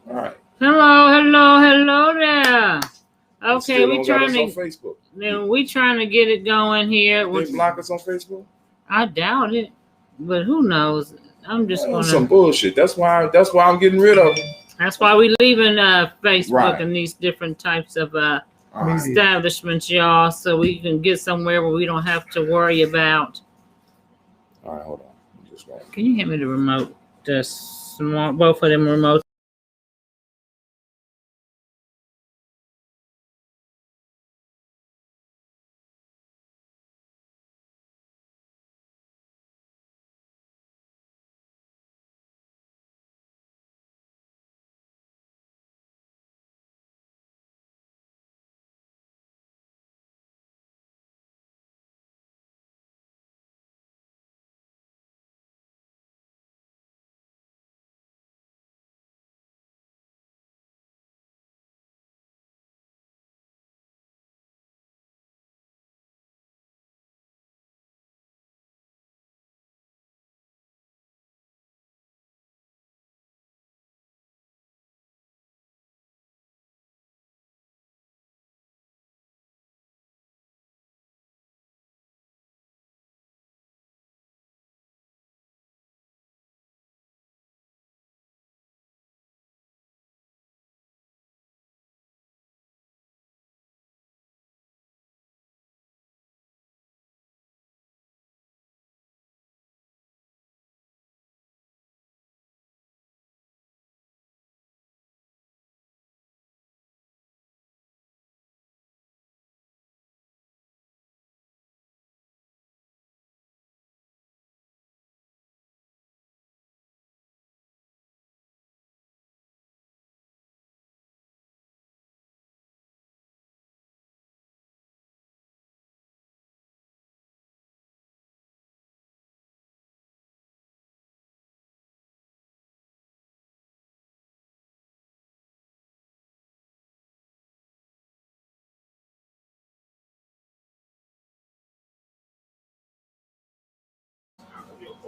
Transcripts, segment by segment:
All right. Hello there. Okay, we trying to. On Facebook. Then we trying to get it going here. They block us on Facebook? I doubt it, but who knows? I'm just gonna some bullshit. That's why I'm getting rid of them. That's why we leaving Facebook and these different types of establishments, y'all, so we can get somewhere where we don't have to worry about. All right, hold on. Can you hand me the remote? The small, both of them remotes.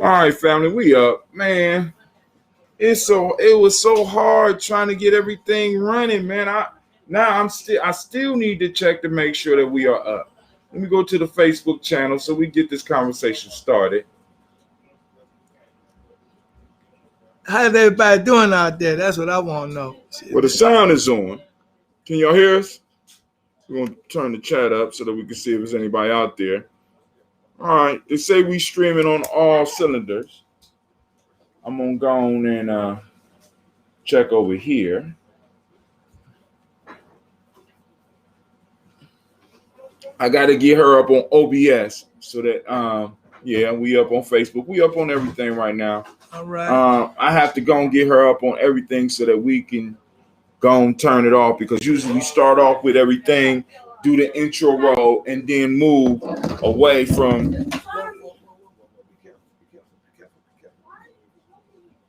All right, family, we up, man. It was so hard trying to get everything running, man. I still need to check to make sure that we are up. Let me go to the Facebook channel so we get this conversation started. How's everybody doing out there? That's what I want to know. Well, the sound is on. Can y'all hear us? We're going to turn the chat up so that we can see if there's anybody out there. All right. They say we streaming on all cylinders. I'm going to go on and check over here. I got to get her up on OBS so that, we up on Facebook. We up on everything right now. All right. I have to go and get her up on everything so that we can go and turn it off, because usually we start off with everything, do the intro roll, and then move away from.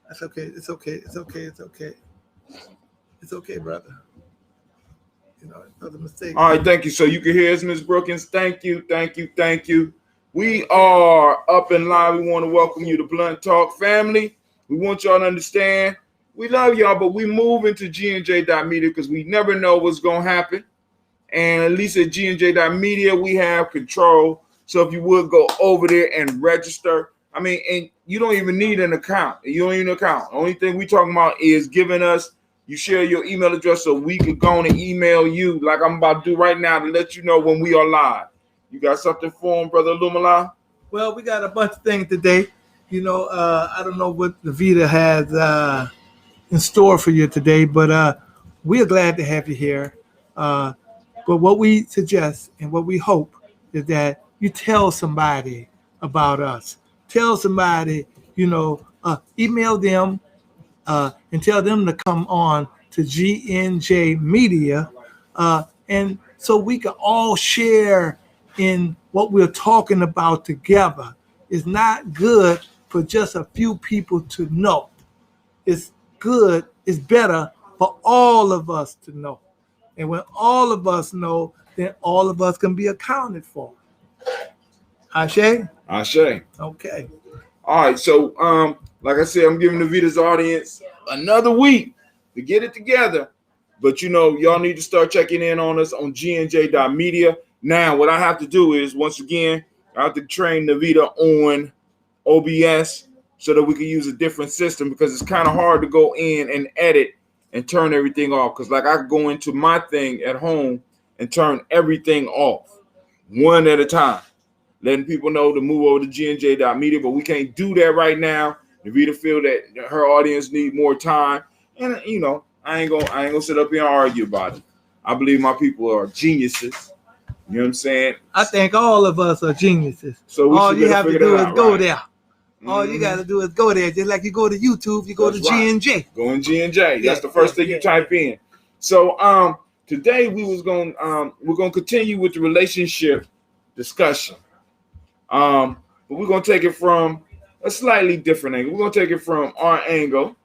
That's okay. It's okay, brother. You know, another mistake. All right, thank you. So you can hear us, Ms. Brookins. Thank you. We are up and live. We want to welcome you to Blunt Talk family. We want y'all to understand we love y'all, but we move into GNJ.Media because we never know what's going to happen. And at least at GNJ.Media, we have control. So if you would go over there and register. I mean, and you don't even need an account. You don't need an account. The only thing we talking about is giving us, you share your email address so we can go on and email you like I'm about to do right now to let you know when we are live. You got something for him, Brother Lumala? Well, we got a bunch of things today. You know, I don't know what the Vita has in store for you today, but we're glad to have you here. But what we suggest and what we hope is that you tell somebody about us. Tell somebody, email them and tell them to come on to GNJ.Media, and so we can all share in what we're talking about together. It's not good for just a few people to know. It's good, it's better for all of us to know. And when all of us know, then all of us can be accounted for. Ashe? Ashe. Okay. All right, so like I said, I'm giving the Vita's audience another week to get it together. But y'all need to start checking in on us on GNJ.Media. Now, what I have to do is, once again, I have to train Navita on OBS so that we can use a different system, because it's kind of hard to go in and edit and turn everything off. Because like I could go into my thing at home and turn everything off one at a time, letting people know to move over to GNJ.Media, but we can't do that right now. Navita feel that her audience need more time, and I ain't gonna sit up here and argue about it. I believe my people are geniuses. You know what I'm saying? I think all of us are geniuses. So all you have to do is go there. All you got to do is go there. Just like you go to YouTube, you go to GNJ. Go in GNJ. That's the first thing you type in. So today we're gonna continue with the relationship discussion. But we're gonna take it from a slightly different angle. We're gonna take it from our angle.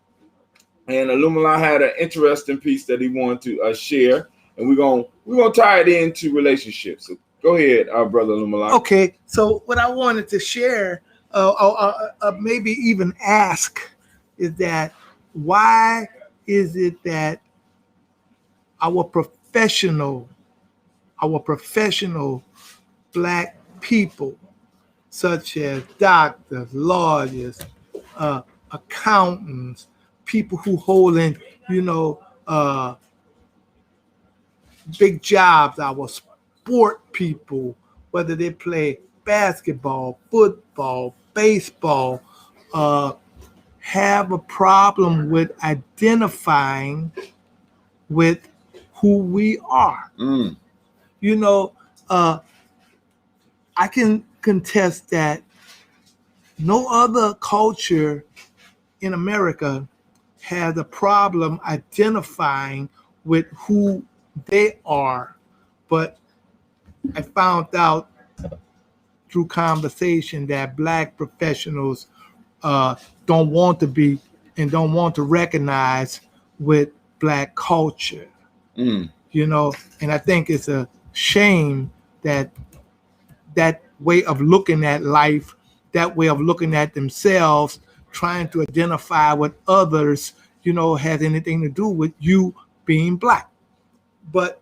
And Illumila had an interesting piece that he wanted to share, and we're gonna tie it into relationships. So go ahead, brother Illumila. Okay, so what I wanted to share, maybe even ask, is that why is it that our professional Black people, such as doctors, lawyers, accountants, people who hold in, big jobs, our sport people, whether they play basketball, football, baseball, have a problem with identifying with who we are. I can contest that no other culture in America has a problem identifying with who they are. But I found out through conversation that Black professionals don't want to be and don't want to recognize with Black culture. And I think it's a shame that that way of looking at life, that way of looking at themselves, trying to identify with others, has anything to do with you being Black. But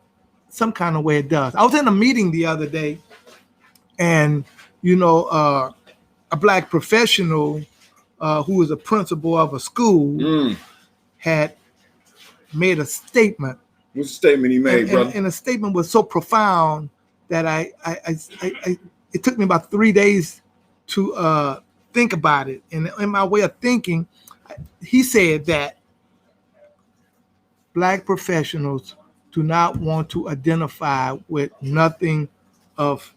some kind of way it does. I was in a meeting the other day, and a Black professional who was a principal of a school had made a statement. What's the statement he made, brother? And the statement was so profound that I it took me about 3 days to think about it. And in my way of thinking, he said that Black professionals do not want to identify with nothing of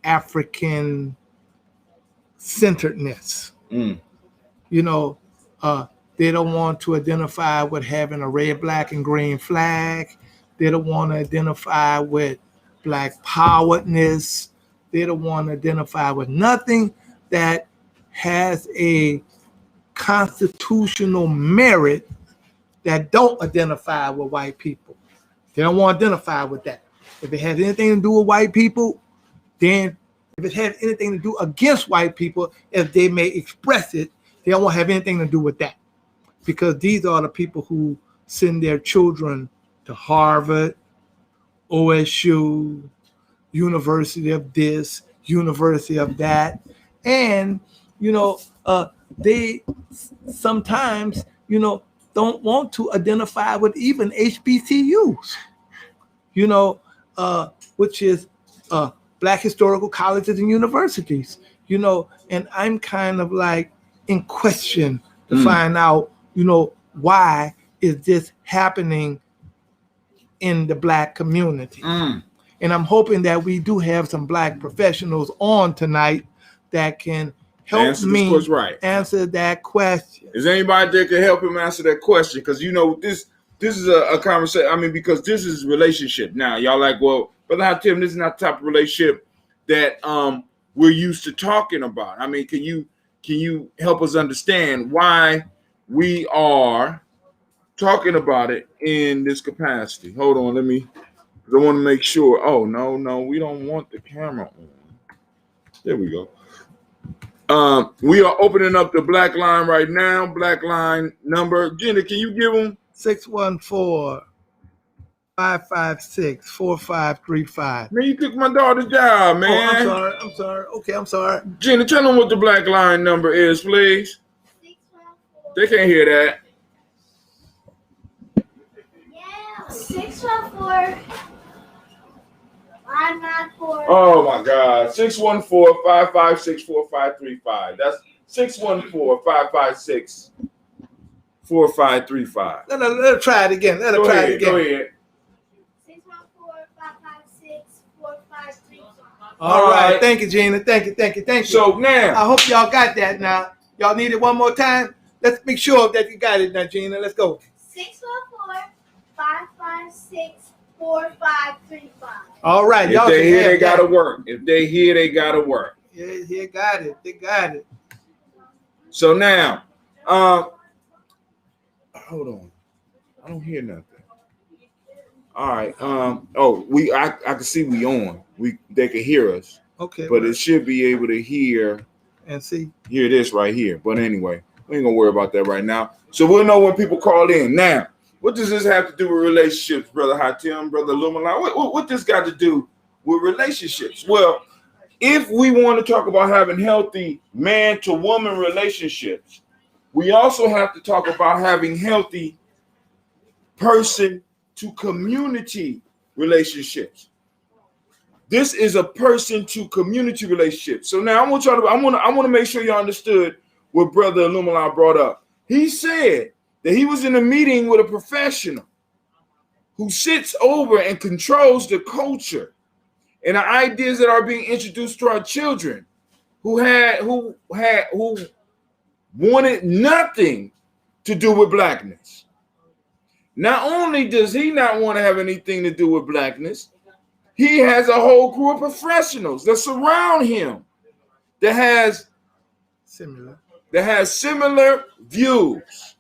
African centeredness. They don't want to identify with having a red, black, and green flag. They don't want to identify with Black poweredness. They don't want to identify with nothing that has a constitutional merit that don't identify with white people. They don't want to identify with that. If it has anything to do with white people, then if it has anything to do against white people, if they may express it, they don't want to have anything to do with that. Because these are the people who send their children to Harvard, OSU, University of this, University of that. And, they sometimes, don't want to identify with even HBCUs, which is Black historical colleges and universities, and I'm kind of like in question to find out, why is this happening in the Black community? And I'm hoping that we do have some Black professionals on tonight that can help me answer that question. Is anybody that can help him answer that question? Because this is a conversation. I mean, because this is relationship. Now, y'all like, well, Brother Hatim, this is not the type of relationship that we're used to talking about. I mean, can you help us understand why we are talking about it in this capacity? Hold on, I want to make sure. Oh, no, we don't want the camera on. There we go. We are opening up the black line right now. Black line number. Gina, can you give them? 614-556-4535. Man, you took my daughter's job, man. Oh, I'm sorry. Okay, I'm sorry. Gina, tell them what the black line number is, please. 614. They can't hear that. Yeah, 614. 594. Oh my God. 614-556-4535. That's 614-556-4535. Let her try it again. Go ahead. 614-556-4535. All right. Thank you, Gina. Thank you. So now, I hope y'all got that now. Y'all need it one more time? Let's make sure that you got it now, Gina. Let's go. 614-556-4535. All right. if Y'all they hear, they got gotta work. If they hear, they gotta work. Yeah, got it. They got it. So now, hold on. I don't hear nothing. All right. I can see we on. They can hear us. Okay. But it should be able to hear this right here. But anyway, we ain't gonna worry about that right now. So we'll know when people call in. Now, what does this have to do with relationships, Brother Hatim, Brother Lumalai? What this got to do with relationships? Well, if we want to talk about having healthy man to woman relationships, we also have to talk about having healthy person to community relationships. This is a person to community relationship. So now I want to make sure you understood what Brother Lumalai brought up. He said that he was in a meeting with a professional who sits over and controls the culture and the ideas that are being introduced to our children, who wanted nothing to do with blackness. Not only does he not want to have anything to do with blackness, he has a whole crew of professionals that surround him that has similar views.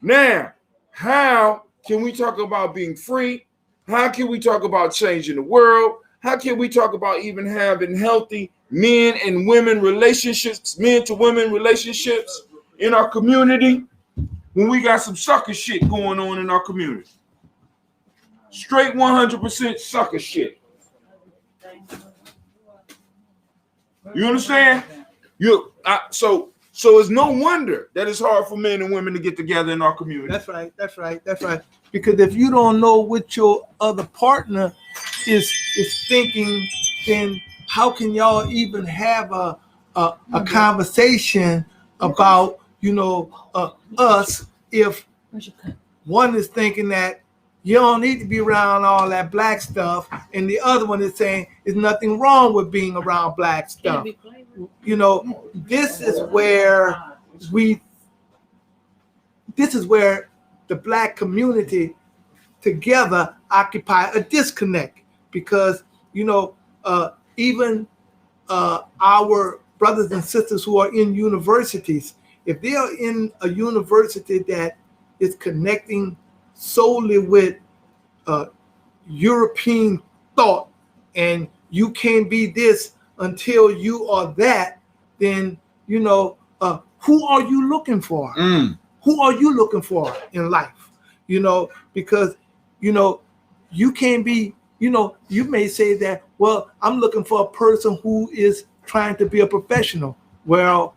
Now, how can we talk about being free? How can we talk about changing the world? How can we talk about even having healthy men and women relationships, men to women relationships in our community when we got some sucker shit going on in our community? Straight 100% sucker shit. You understand? So it's no wonder that it's hard for men and women to get together in our community. That's right. Because if you don't know what your other partner is thinking, then how can y'all even have a conversation about us if one is thinking that you don't need to be around all that black stuff, and the other one is saying there's nothing wrong with being around black stuff. This is where the black community together occupy a disconnect, because even our brothers and sisters who are in universities, if they are in a university that is connecting solely with European thought, and you can't be this until you are that, then who are you looking for? Who are you looking for in life? Because you can't be, you may say that, well, I'm looking for a person who is trying to be a professional. Well,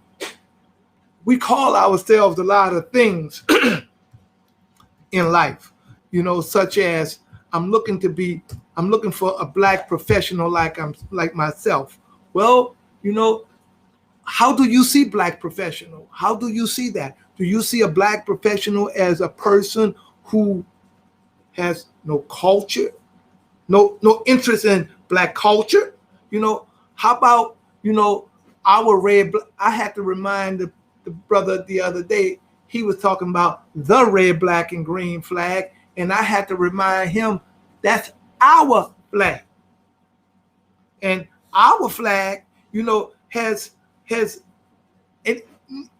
we call ourselves a lot of things in life, such as I'm looking for a black professional like myself. Well, how do you see black professional? How do you see that? Do you see a black professional as a person who has no culture, no interest in black culture? How about, our red, I had to remind the brother the other day, he was talking about the red, black, and green flag, and I had to remind him that's our flag. And our flag, has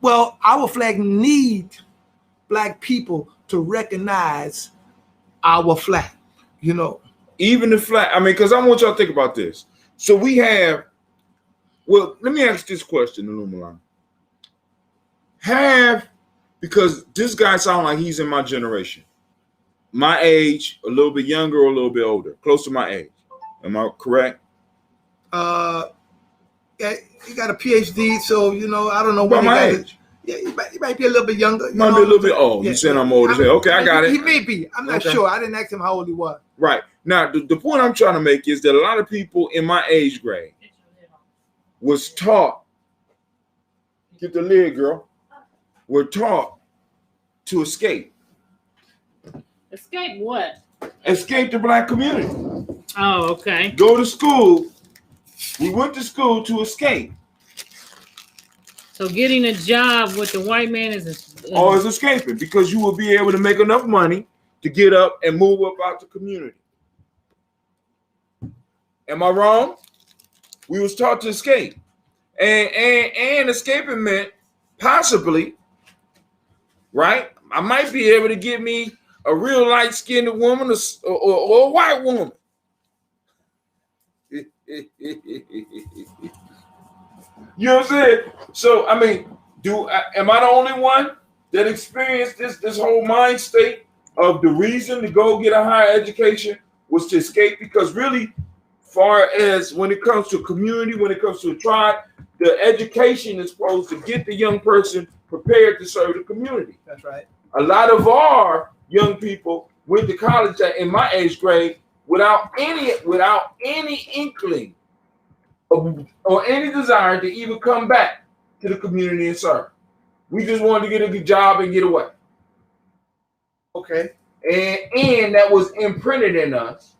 our flag needs black people to recognize our flag, Even the flag, because I want y'all to think about this. So we have Well, let me ask this question, Illuminati. Because this guy sounds like he's in my generation, my age, a little bit younger or a little bit older, close to my age. Am I correct? Yeah, he got a PhD, so I don't know About what my he got. age. Yeah, he might be a little bit younger. Might be a little bit old. Yeah, You saying I'm old as hell. Okay, I got it. He may be. I'm not sure. I didn't ask him how old he was. Right. Now, the point I'm trying to make is that a lot of people in my age grade was taught, get the lid, girl, were taught to escape. Escape what? Escape the black community. Oh, okay. Go to school. We went to school to escape. So getting a job with the white man is escaping, because you will be able to make enough money to get up and move up out the community. Am I wrong? We was taught to escape. And escaping meant possibly, right? I might be able to get me a real light-skinned woman or a white woman. You know what I'm saying? So, I mean, am I the only one that experienced this whole mind state of the reason to go get a higher education was to escape? Because really, far as when it comes to community, when it comes to a tribe, the education is supposed to get the young person prepared to serve the community. That's right. A lot of our young people went to college in my age grade without any inkling or any desire to even come back to the community and serve. We just wanted to get a good job and get away. Okay. And that was imprinted in us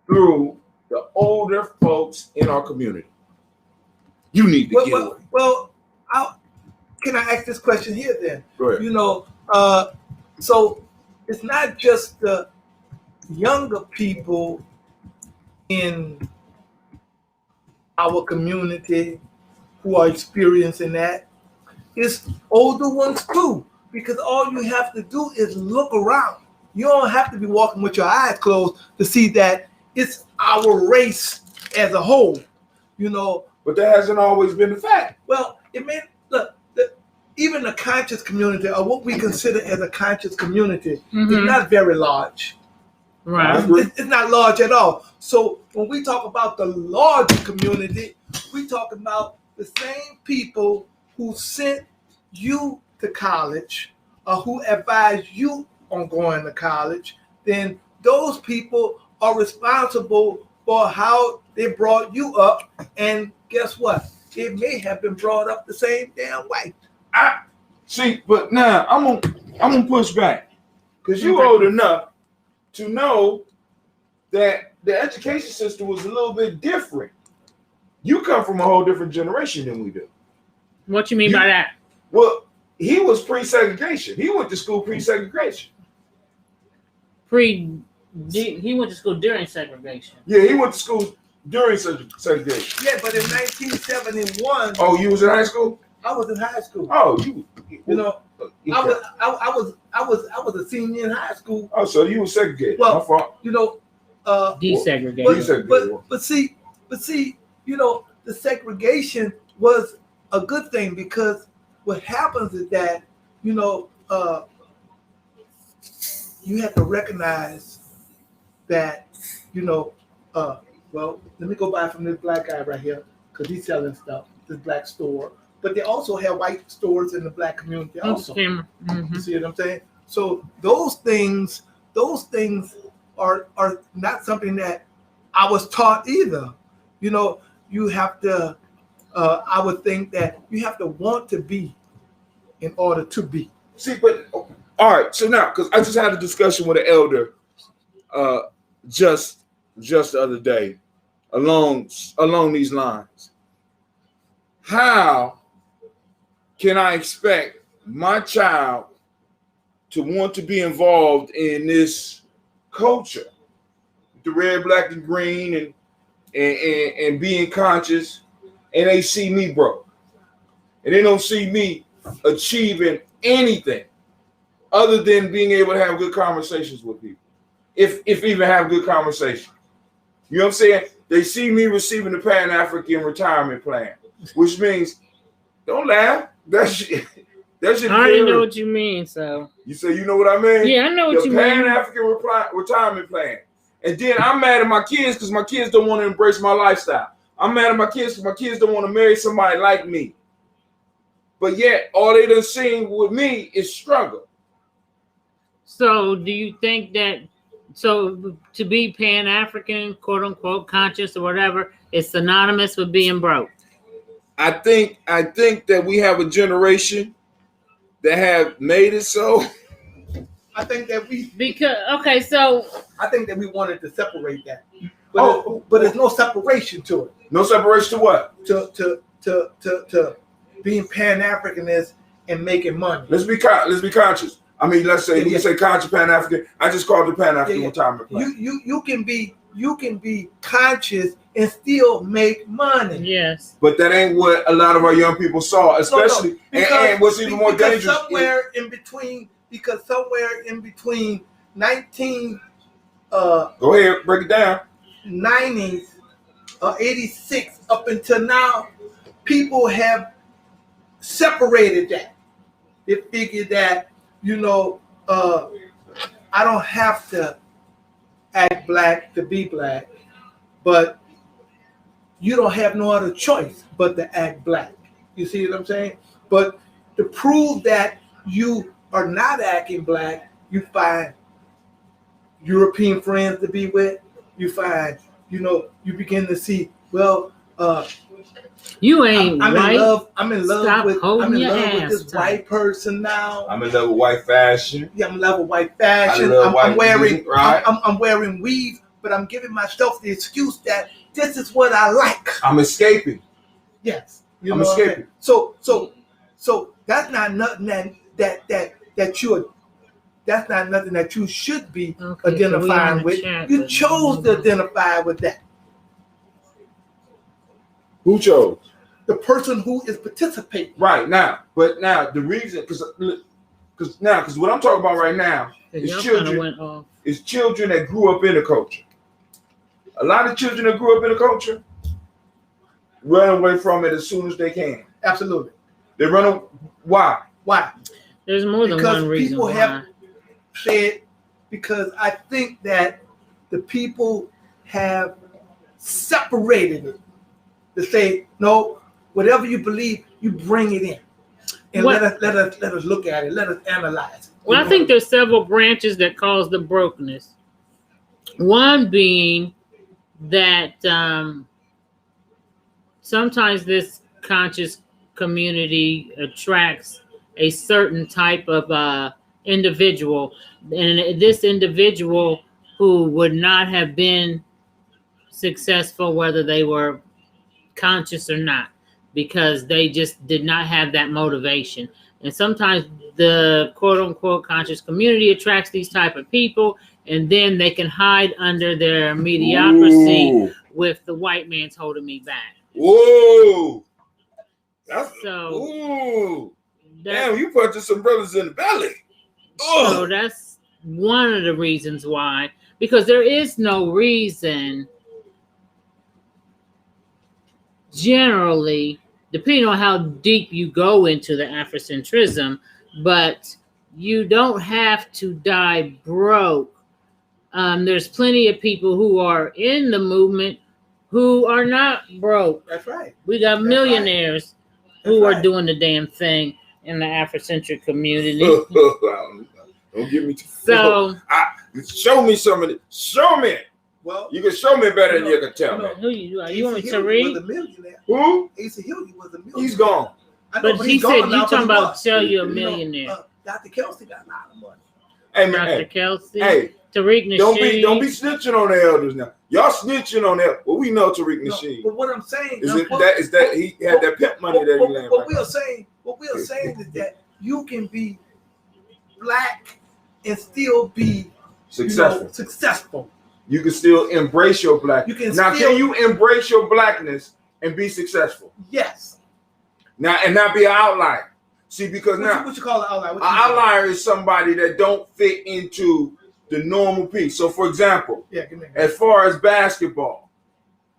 through the older folks in our community. You need to get away. Well, can I ask this question here then? Go ahead. So it's not just the younger people in our community who are experiencing that. It's older ones too, because all you have to do is look around. You don't have to be walking with your eyes closed to see that it's our race as a whole, But that hasn't always been the fact. Well, it meant, look, even the conscious community, or what we consider as a conscious community, is not very large. Right. It's not large at all. So when we talk about the larger community, we talk about the same people who sent you to college or who advised you on going to college. Then those people are responsible for how they brought you up. And guess what? It may have been brought up the same damn way. But now I'm gonna push back, because you're old enough to know that the education system was a little bit different. You come from a whole different generation than we do. What you mean by that? Well, he was pre-segregation. He went to school pre-segregation. He went to school during segregation. Yeah, he went to school during segregation. Yeah, but in 1971. Oh, you was in high school? I was in high school. Oh, I was a senior in high school. Oh, so you were segregated. Well, my fault. Desegregated. But see, the segregation was a good thing, because what happens is that, you have to recognize that, well, let me go buy from this black guy right here, because he's selling stuff, this black store. But they also have white stores in the black community also. You see what I'm saying? So those things are not something that I was taught either. You have to, I would think that you have to want to be in order to be. See, but all right. So now, because I just had a discussion with an elder just the other day along these lines. How can I expect my child to want to be involved in this culture, the red, black, and green, and being conscious, and they see me broke, and they don't see me achieving anything other than being able to have good conversations with people, if even have good conversations. You know what I'm saying? they see me receiving the Pan-African retirement plan, which means, don't laugh. That's your I already know what you mean. So you say you know what I mean? Yeah, I know what you mean. The Pan-African retirement plan. And then I'm mad at my kids because my kids don't want to embrace my lifestyle. I'm mad at my kids because my kids don't want to marry somebody like me. But yet, all they done seen with me is struggle. So do you think that, so to be Pan-African, quote unquote, conscious or whatever, is synonymous with being broke? I think that we have a generation that have made it so. I think that I think that we wanted to separate that. But there's no separation to it. No separation to what? To being Pan-Africanist and making money. Let's be conscious. I mean, let's say you say conscious Pan-African. I just called it Pan-African retirement plan. You can be conscious and still make money. Yes. But that ain't what a lot of our young people saw, especially and what's even more dangerous. Somewhere in between 19 go ahead, break it down. 90s or 86 up until now, people have separated that. They figured that, I don't have to act black to be black, but you don't have no other choice but to act black. You see what I'm saying? But to prove that you are not acting black, you find European friends to be with. You find, you begin to see, you ain't I'm right. in love. I'm in love Stop with holding your this ass white person now. I'm in love with white fashion. Yeah, I'm in love with white fashion. I'm wearing weave, but I'm giving myself the excuse that this is what I like. I'm escaping. Yes, I'm escaping. So that's not nothing that's not nothing that you should be identifying with. You chose to identify with that. Who chose? The person who is participating. Right now, but now the reason, because what I'm talking about right now is children. It's children that grew up in the culture. A lot of children that grew up in the culture run away from it as soon as they can. Absolutely. They run away. Why? Why? There's more than one reason people why. Have said, because I think that the people have separated it to say, no, whatever you believe, you bring it in. And let us look at it. Let us analyze it. Well, I think there's several branches that cause the brokenness. One being that sometimes this conscious community attracts a certain type of individual, and this individual who would not have been successful whether they were conscious or not, because they just did not have that motivation. And sometimes the quote unquote conscious community attracts these type of people, and then they can hide under their mediocrity with the white man's holding me back. Whoa. Damn, you punching some brothers in the belly. So that's one of the reasons why, because there is no reason generally, depending on how deep you go into the Afrocentrism, but you don't have to die broke. There's plenty of people who are in the movement who are not broke. That's right. We got millionaires who are doing the damn thing in the Afrocentric community. Don't give me show me some of it. Show me. Well, you can show me better than you can tell me. Who you are? You want me to read? Who? Asa Hildy was a millionaire. He's gone. But he said you talking about tell you a millionaire. Dr. Kelsey got a lot of money. Hey man, Dr. Kelsey. Hey, Tariq Nasheed. Don't be snitching on the elders now. Y'all snitching on that. Well, we know Tariq Nasheed. But what I'm saying is that he had that pimp money that he landed. What we are saying is that you can be black and still be successful. You can still embrace your blackness. Can you embrace your blackness and be successful? Yes. Now and not be an outlier. See, because what you call an outlier? An outlier is somebody that don't fit into the normal piece. So, for example, as far as basketball,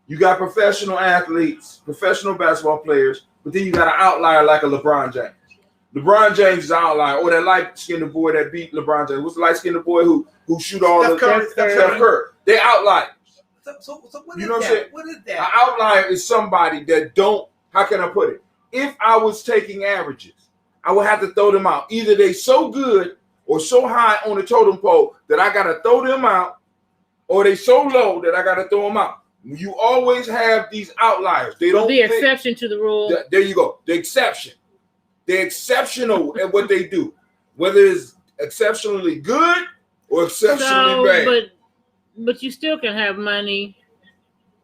You got professional athletes, professional basketball players, but then you got an outlier like a LeBron James. LeBron James is an outlier, or that light-skinned boy that beat LeBron James. What's the light-skinned boy who shoot all Steph the Curry. Steph Curry? They outliers. So what You is know what I'm that? saying? What is An that? outlier is somebody that don't, how can I put it? If I was taking averages, I would have to throw them out. Either they so good or so high on the totem pole that I got to throw them out, or they so low that I got to throw them out. You always have these outliers. They don't The think, exception to the rule. there you go. The exception. They're exceptional at what they do, whether it's exceptionally good or exceptionally bad. But you still can have money.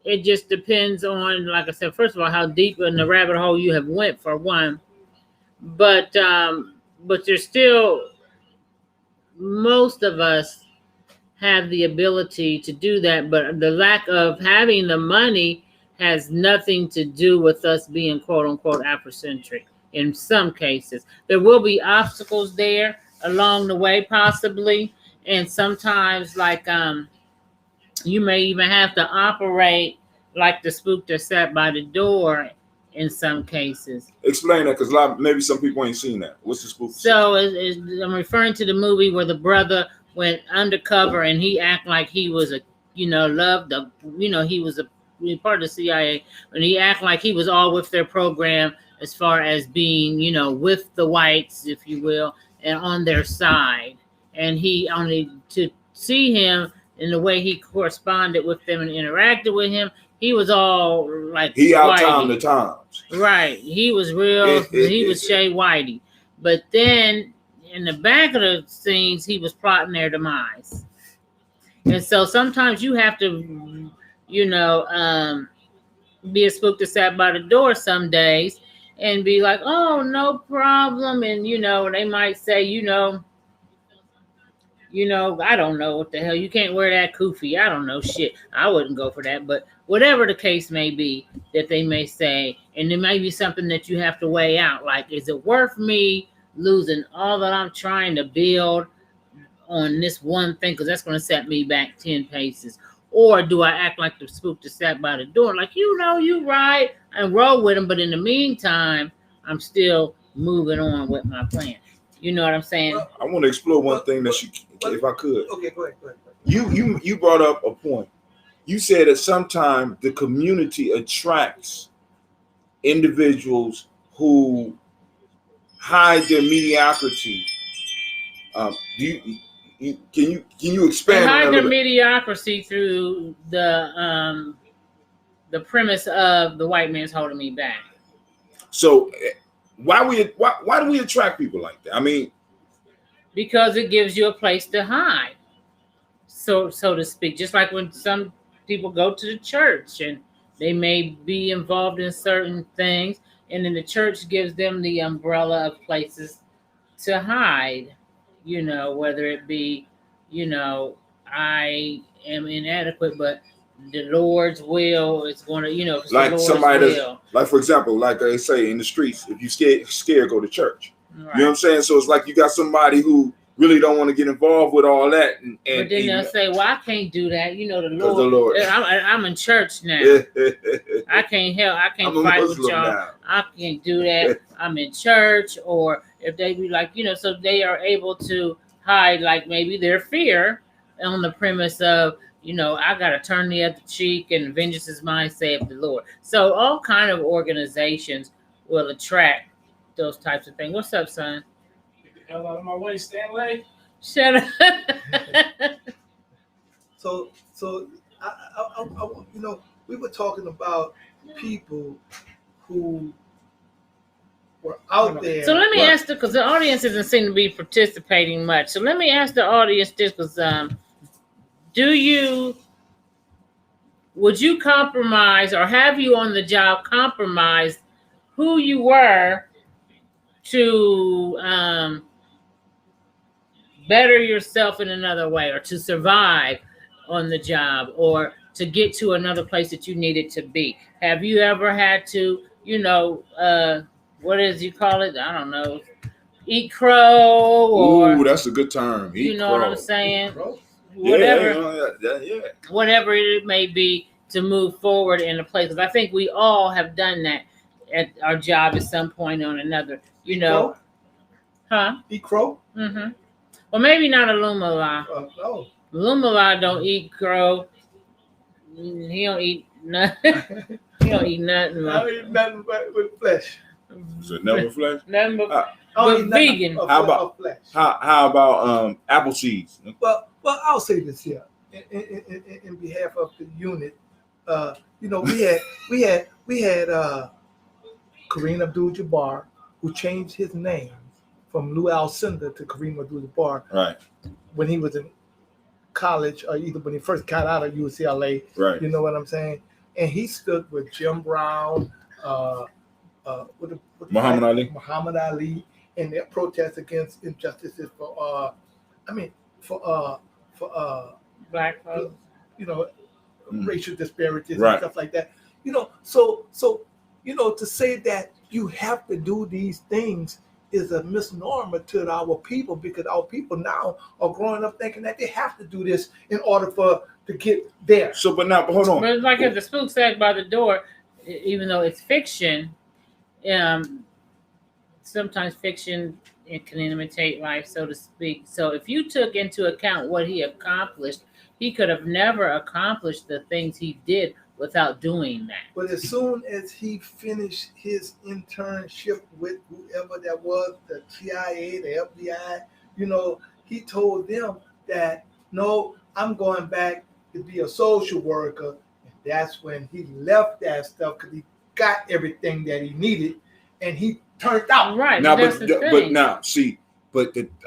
It just depends on, like I said, first of all, how deep in the rabbit hole you have went, for one. But there's still, most of us have the ability to do that, but the lack of having the money has nothing to do with us being quote unquote Afrocentric. In some cases, there will be obstacles there along the way, possibly, and sometimes like you may even have to operate like the spook that sat by the door in some cases. Explain that, because maybe some people ain't seen that. What's the spook? So I'm referring to the movie where the brother went undercover and he acted like he was a, he was a part of the CIA, and he acted like he was all with their program as far as being, with the whites, if you will, and on their side. And he only, to see him in the way he corresponded with them and interacted with him, he was all like he out-timed the times. Right. He was real. He was Shay Whitey. But then in the back of the scenes, he was plotting their demise. And so sometimes you have to, be a spook that sat by the door some days and be like, oh, no problem. And, they might say, I don't know what the hell. You can't wear that kufi. I don't know shit. I wouldn't go for that. But whatever the case may be that they may say, and it may be something that you have to weigh out. Like, is it worth me losing all that I'm trying to build on this one thing? Because that's going to set me back 10 paces. Or do I act like the spook that sat by the door? Like, you right, and roll with them. But in the meantime, I'm still moving on with my plan. You know what I'm saying? Well, I want to explore one thing that if I could. Okay, go ahead. You brought up a point. You said that sometimes the community attracts individuals who hide their mediocrity. Can you expand? They hide their mediocrity through the premise of the white man's holding me back. So why do we attract people like that? I mean, because it gives you a place to hide, so to speak. Just like when some people go to the church and they may be involved in certain things, and then the church gives them the umbrella of places to hide. Whether it be, I am inadequate, but the Lord's will is going to, like somebody that's, like, for example, like they say in the streets, if you scared, go to church. Right. You know what I'm saying? So it's like you got somebody who really don't want to get involved with all that. And but then they'll say, well, I can't do that. The Lord. I'm in church now. I can't help. I can't fight with y'all. Now. I can't do that. I'm in church. Or if they be like, so they are able to hide, like maybe their fear on the premise of, I got to turn the other cheek and vengeance is mine, saith the Lord. So all kind of organizations will attract those types of things. What's up, son? Get the hell out of my way, Stanley. Shut up. So I we were talking about people who were out there. So let me ask because the audience doesn't seem to be participating much. So let me ask the audience this, because would you compromise, or have you on the job compromised who you were to better yourself in another way, or to survive on the job, or to get to another place that you needed to be? Have you ever had to, what is you call it? I don't know. Eat crow, or ooh, that's a good term. Eat crow. What I'm saying? Whatever. Yeah. Whatever it may be, to move forward in a place. Because I think we all have done that at our job at some point or another. You know, huh? Eat crow? Mm-hmm. Well, maybe not a Lumala. No. Lumala don't eat crow. He don't eat nothing. He don't eat nothing. I don't eat nothing but with flesh. So never flesh. Nothing but, I don't eat nothing vegan. of- How about- of flesh? How about apple seeds? Well, I'll say this here in behalf of the unit. You know, we had Kareem Abdul-Jabbar, who changed his name from Lou Alcindor to Kareem Abdul-Jabbar Right. when he was in college, or either when he first got out of UCLA. Right. You know what I'm saying? And he stood with Jim Brown, Muhammad Ali. Muhammad Ali, in their protest against injustices for Black folks. you know, racial disparities Right. and stuff like that. You know, so you know, to say that you have to do these things is a misnomer to our people, because our people now are growing up thinking that they have to do this in order to get there. So, but hold on. But like if the spook sat by the door, even though it's fiction, sometimes fiction it can imitate life, so to speak. So if you took into account what he accomplished, he could have never accomplished the things he did without doing that. But as soon as he finished his internship with whoever that was, the CIA, the FBI, you know, he told them that, no, I'm going back to be a social worker. And that's when he left that stuff, because he got everything that he needed and he turned out. Right. Now, that's but the thing. but now, see,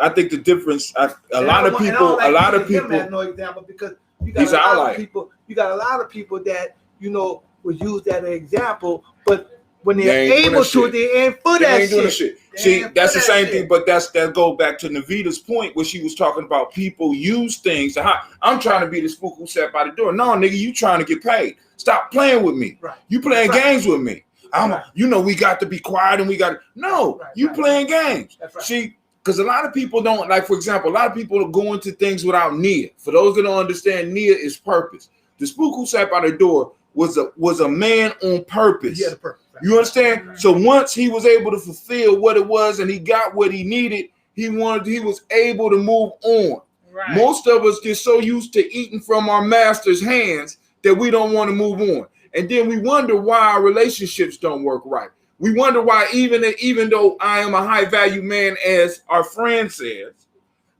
I think the difference. A And lot of people. As no example, because you got He's a lot outlier. of people. You got a lot of people that, you know, would use that as example, but when They they're ain't doing able that to, shit. they ain't for They that ain't doing the shit. shit. They See, ain't that's for the that same shit. thing, but that go back to Navita's point where she was talking about people use things. I'm trying to be the spook who sat by the door. No, nigga, you trying to get paid. Stop playing with me. Right. You playing That's right. games with me. Right. You know, we got to be quiet and we got to. No, Right, you right. playing games. That's right. See, because a lot of people don't, like, for example, a lot of people are going to things without Nia. For those that don't understand, Nia is purpose. The spook who sat by the door was a man on purpose. Yeah, the purpose. Right. You understand? So once he was able to fulfill what it was and he got what he needed, he was able to move on. Right. Most of us get so used to eating from our master's hands that we don't want to move on. And then we wonder why our relationships don't work right. We wonder why even though I am a high value man, as our friend says,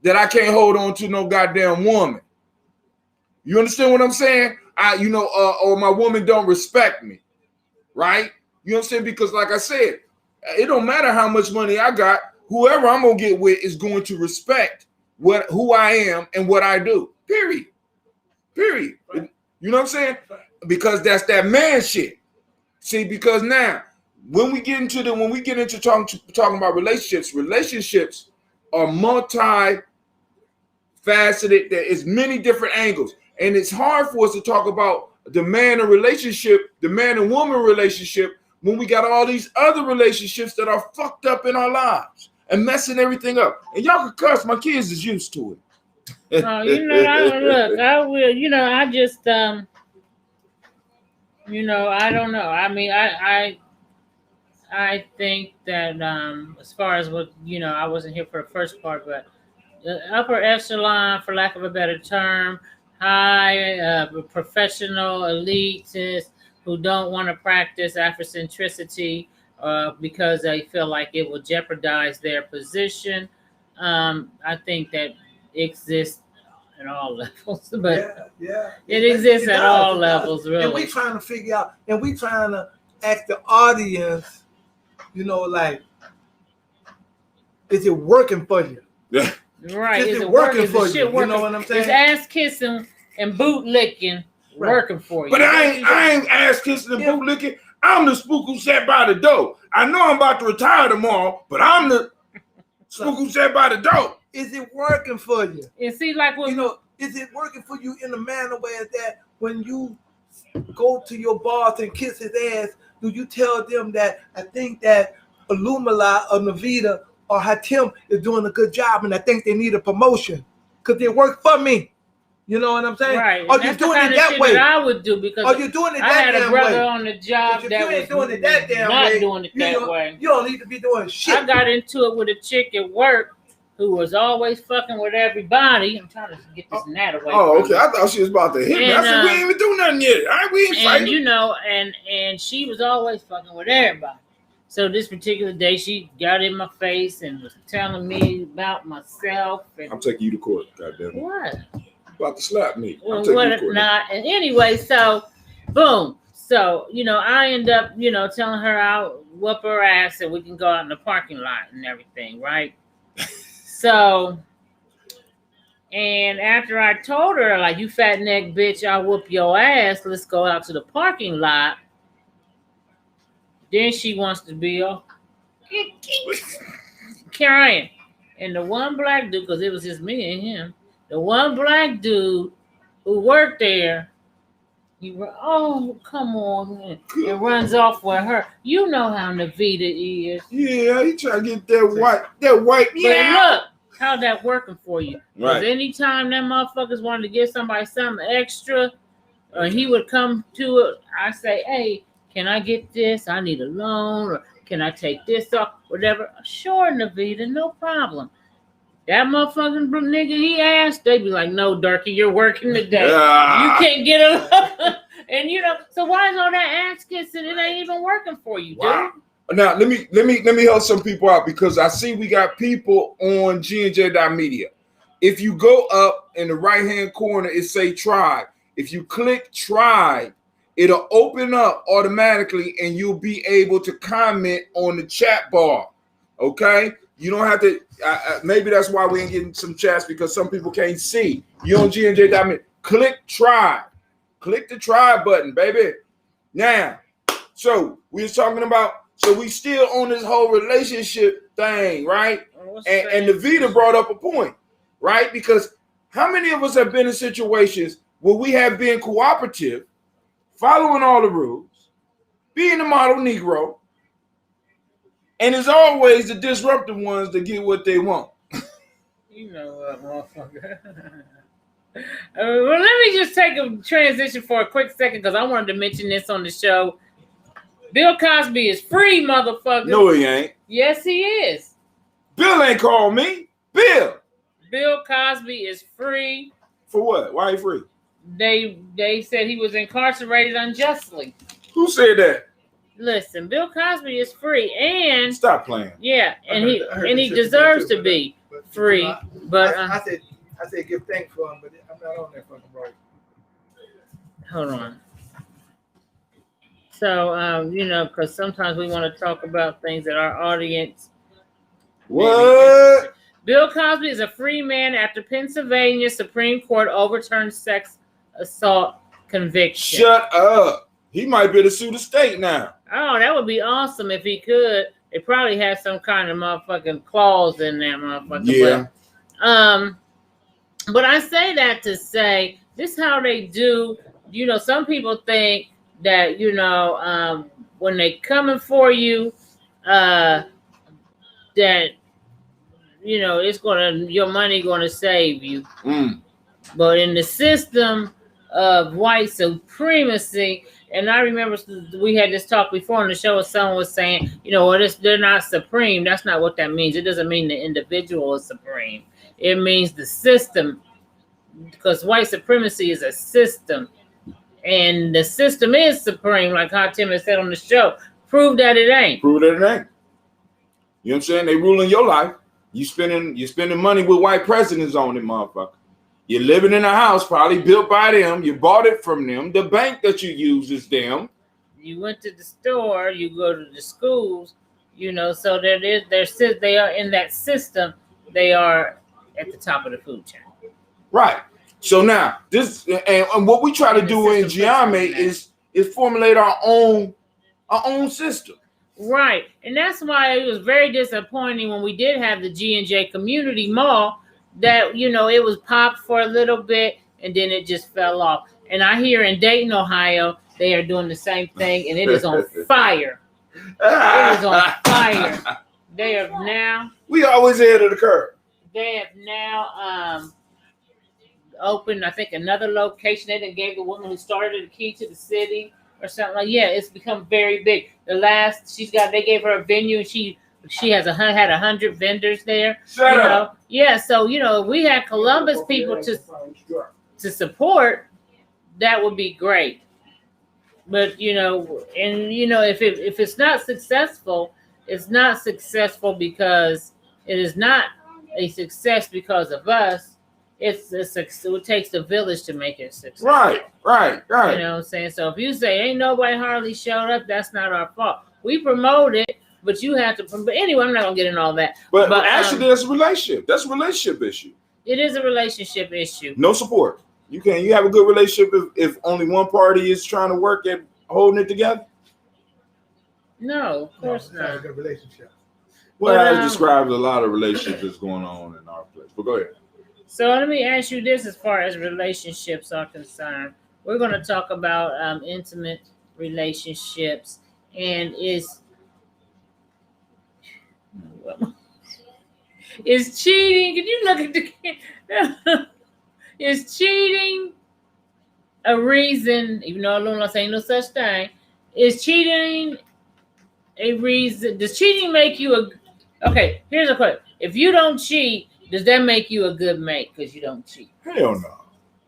that I can't hold on to no goddamn woman. You understand what I'm saying? Or my woman don't respect me, right? You know what I'm saying? Because like I said, it don't matter how much money I got. Whoever I'm gonna get with is going to respect who I am and what I do. Period. Right. You know what I'm saying? Because that's that man shit. See, because now when we get into talking about relationships are multi-faceted. There is many different angles. And it's hard for us to talk about the man and woman relationship when we got all these other relationships that are fucked up in our lives and messing everything up. And y'all can cuss, my kids is used to it. I will. I just, I don't know. I mean, I think that as far as what, I wasn't here for the first part, but the upper echelon, for lack of a better term, high professional elites who don't want to practice Afrocentricity because they feel like it will jeopardize their position. I think that exists at all levels, but it exists at all levels, really. And we trying to figure out, and we trying to ask the audience, like, is it working for you? Yeah. Right. Is it working for you? You know what I'm saying? Is ass kissing and boot licking working for you? But I ain't ass kissing and boot licking. I'm the spook who sat by the door. I know I'm about to retire tomorrow, but I'm the spook who sat by the door. Is it working for you? And see, like what is it working for you in a manner where that when you go to your boss and kiss his ass, do you tell them that I think that Alumala or Navita or Hatim is doing a good job and I think they need a promotion because they work for me? You know what I'm saying? Right. Or And you're that's the doing kind it of that shit way. that I would do because Or you're doing it I that had a damn brother way. on the job If that you was ain't doing it that damn not way, doing it that way. You don't need to be doing shit. I got into it with a chick at work who was always fucking with everybody. I'm trying to get this gnat away. Oh, from okay. I thought she was about to hit me. I And, said, we ain't even do nothing yet. All right, we ain't and fighting. you know, and she was always fucking with everybody. So this particular day, she got in my face and was telling me about myself. And I'm taking you to court, goddamn. what? About to slap me. Well, I'm taking you to what court. not? And anyway, so boom. So I end up, telling her I'll whoop her ass and we can go out in the parking lot and everything, right? So, and after I told her, like, you fat neck bitch, I'll whoop your ass. Let's go out to the parking lot. Then she wants to be all crying. And the one black dude, because it was just me and him, the one black dude who worked there, oh, come on, and runs off with her. You know how Navita is. Yeah, he trying to get that white. But Yeah. look, how that working for you. Because Right. anytime that motherfuckers wanted to give somebody something extra, or he would come to it, I say, hey, can I get this? I need a loan, or can I take this off? Whatever. Sure, Navita, no problem. That motherfucking nigga he asked, they be like, no, Darky, you're working today. You can't get a loan. And so why is all that ass kissing? It ain't even working for you, dude. Wow. Now let me help some people out because I see we got people on GNJ.Media. If you go up in the right hand corner, it say tribe. If you click tribe, it'll open up automatically and you'll be able to comment on the chat bar. Okay, you don't have to. Maybe that's why we ain't getting some chats because some people can't see. You on GNJ.Media. Click tribe. Click the tribe button, baby. Now, so we was talking about. So we still on this whole relationship thing, right? And Navita brought up a point, right? Because how many of us have been in situations where we have been cooperative, following all the rules, being a model Negro, and it's always the disruptive ones that get what they want. You know what, motherfucker. Well, let me just take a transition for a quick second because I wanted to mention this on the show. Bill Cosby is free, motherfucker. No, he ain't. Yes, he is. Bill ain't called me. Bill Cosby is free. For what? Why he free? They said he was incarcerated unjustly. Who said that? Listen, Bill Cosby is free, and Stop playing. yeah, and I heard he that shit deserves too, to be but free. But I said give thanks for him, but I'm not on that fucking road. hold on. So because sometimes we want to talk about things that our audience. What? Bill Cosby is a free man after Pennsylvania Supreme Court overturned sex assault conviction. Shut up. He might be able to sue the state now. Oh, that would be awesome if he could. They probably had some kind of motherfucking clause in that motherfucker. Yeah. But I say that to say this is how they do. Some people think that when they coming for you, that your money gonna save you. But in the system of white supremacy, and I remember we had this talk before on the show, someone was saying, they're not supreme. That's not what that means. It doesn't mean the individual is supreme. It means the system, because white supremacy is a system. And the system is supreme, like how Tim has said on the show. Prove that it ain't. Prove that it ain't. You know what I'm saying? They ruling your life. You spending money with white presidents on it, motherfucker. You're living in a house probably built by them. You bought it from them. The bank that you use is them. You went to the store. You go to the schools. So they are in that system. They are at the top of the food chain. Right. So now this and what we try to do in Gye-Nyame is formulate our own system. Right. And that's why it was very disappointing when we did have the G&J Community Mall that, it was popped for a little bit and then it just fell off. And I hear in Dayton, Ohio, they are doing the same thing and it is on fire. It is on fire. They have now. We always ahead of the curve. They have now opened, I think, another location. They done gave the woman who started the key to the city or something like. Yeah, it's become very big. The last they gave her a venue, and she had 100 vendors there. Shut up. Yeah, so if we had Columbus people to support, that would be great. But if it's not successful, it's not successful because it is not a success because of us. It takes the village to make it successful. Right. You know what I'm saying? So if you say ain't nobody hardly showed up, that's not our fault. We promote it, but you have to. But anyway, I'm not gonna get into all that. But actually, there's a relationship. That's a relationship issue. It is a relationship issue. No support. You have a good relationship if only one party is trying to work at holding it together. No, of course not a not. good relationship. Well, that describes a lot of relationships that's going on in our place. But go ahead. So let me ask you this: as far as relationships are concerned, we're going to talk about intimate relationships, and is cheating? Can you look at the? Is cheating a reason? Even though I'm not saying no such thing, is cheating a reason? Does cheating make you a? Okay, here's a question: if you don't cheat, does that make you a good mate because you don't cheat? Hell no.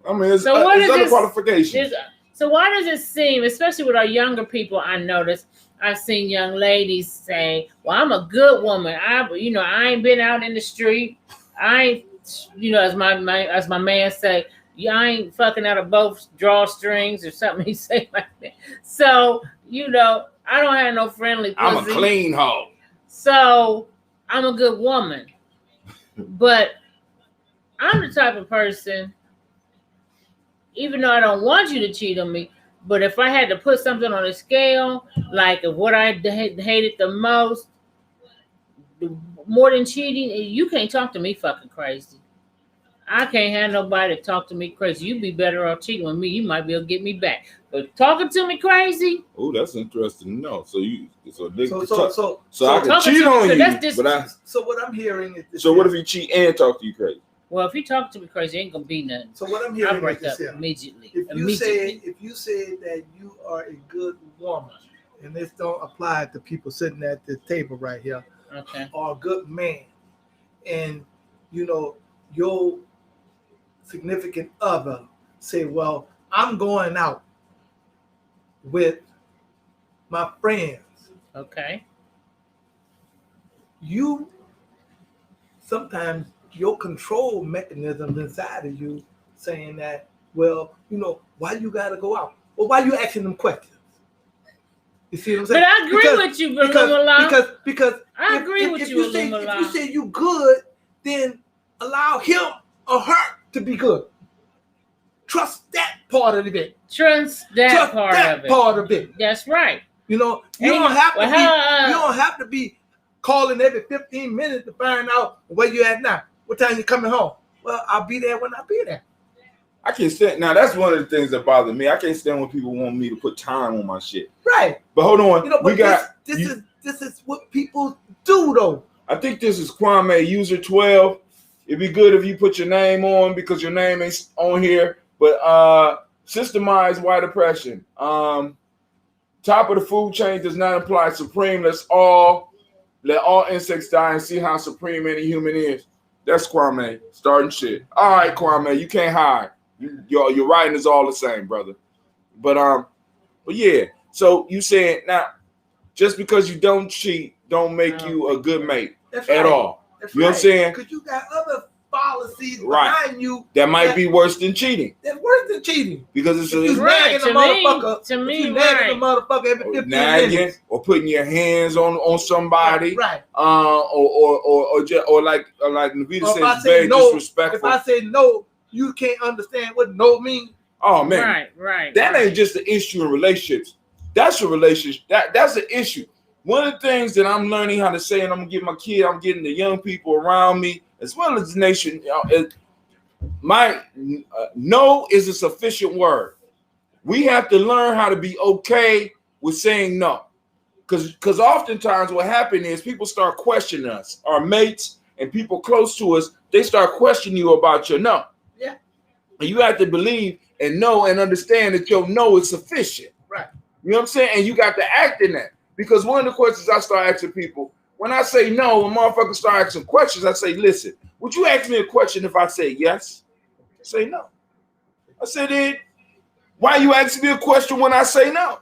I mean, it's So what is other this- qualifications. So why does it seem, especially with our younger people, I notice I've seen young ladies say, "Well, I'm a good woman. I ain't been out in the street. I ain't, as my man say, I ain't fucking out of both drawstrings or something." He say like that. So I don't have no friendly pussy. I'm a clean hoe. So I'm a good woman. But I'm the type of person, even though I don't want you to cheat on me, but if I had to put something on a scale, like of what I hated the most, more than cheating, you can't talk to me fucking crazy. I can't have nobody to talk to me crazy. You'd be better off cheating with me. You might be able to get me back. But talking to me crazy. Oh, that's interesting to know. So So I can cheat on you, So what I'm hearing is this. So what if you cheat and talk to you crazy? Well, if you talk to me crazy, ain't gonna be nothing. So what I'm I'll hearing is break up this here. immediately. If you say that you are a good woman, and this don't apply to people sitting at the table right here, Okay. or a good man, and your significant other say, "Well, I'm going out with my friends." Okay. You sometimes your control mechanisms inside of you saying that, well, why you gotta go out? Well, why you asking them questions? You see what I'm saying? But I agree with you, because I agree with you, if you say you good, then allow him or her to be good. Trust that part of it. Trust that part of it. That's right. You don't have to be calling every 15 minutes to find out where you at now. What time you coming home? Well, I'll be there when I be there. I can't stand. Now that's one of the things that bother me. I can't stand when people want me to put time on my shit. Right. But hold on. This is what people do though. I think this is Kwame user 12. It'd be good if you put your name on because your name ain't on here. But systemized white oppression. Top of the food chain does not imply supreme. Let all insects die and see how supreme any human is. That's Kwame starting shit. All right, Kwame, you can't hide. Your writing is all the same, brother. But yeah. So you saying now, just because you don't cheat, don't make you a good mate at all. That's you know what I'm saying? Because you got other policies behind you that might be worse than cheating. That's worse than cheating. Because it's right. nagging a motherfucker every 15 minutes. Or putting your hands on somebody. Right. Or like Navita says, it's very disrespectful. If I say no, you can't understand what no means. Oh man. Right. That ain't just an issue in relationships. That's a relationship. That's an issue. One of the things that I'm learning how to say, and I'm getting the young people around me, as well as the nation, no is a sufficient word. We have to learn how to be okay with saying no. Because oftentimes what happens is people start questioning us, our mates and people close to us, they start questioning you about your no. Yeah. And you have to believe and know and understand that your no is sufficient. Right. You know what I'm saying? And you got to act in that. Because one of the questions I start asking people, when I say no, when motherfuckers start asking questions, I say, listen, would you ask me a question if I say yes? I say no. I said, then why you asking me a question when I say no?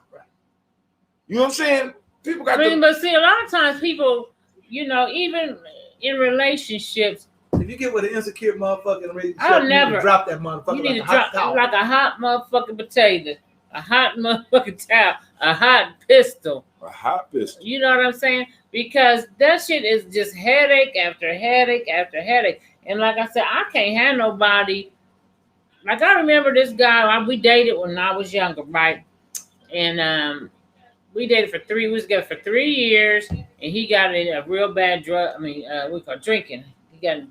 You know what I'm saying? People got but see, a lot of times people, even in relationships, if you get with an insecure motherfucker in a relationship, I'll you never need to drop that motherfucker. You need like to a hot drop towel. like a hot motherfucking potato, a hot motherfucking towel, a hot pistol. a hot pistol. You know what I'm saying? Because that shit is just headache after headache after headache. And like I said, I can't have nobody. Like I remember this guy, we dated when I was younger, right? And we dated for 3 weeks together for 3 years, and he got in a real bad drug. We call drinking. He got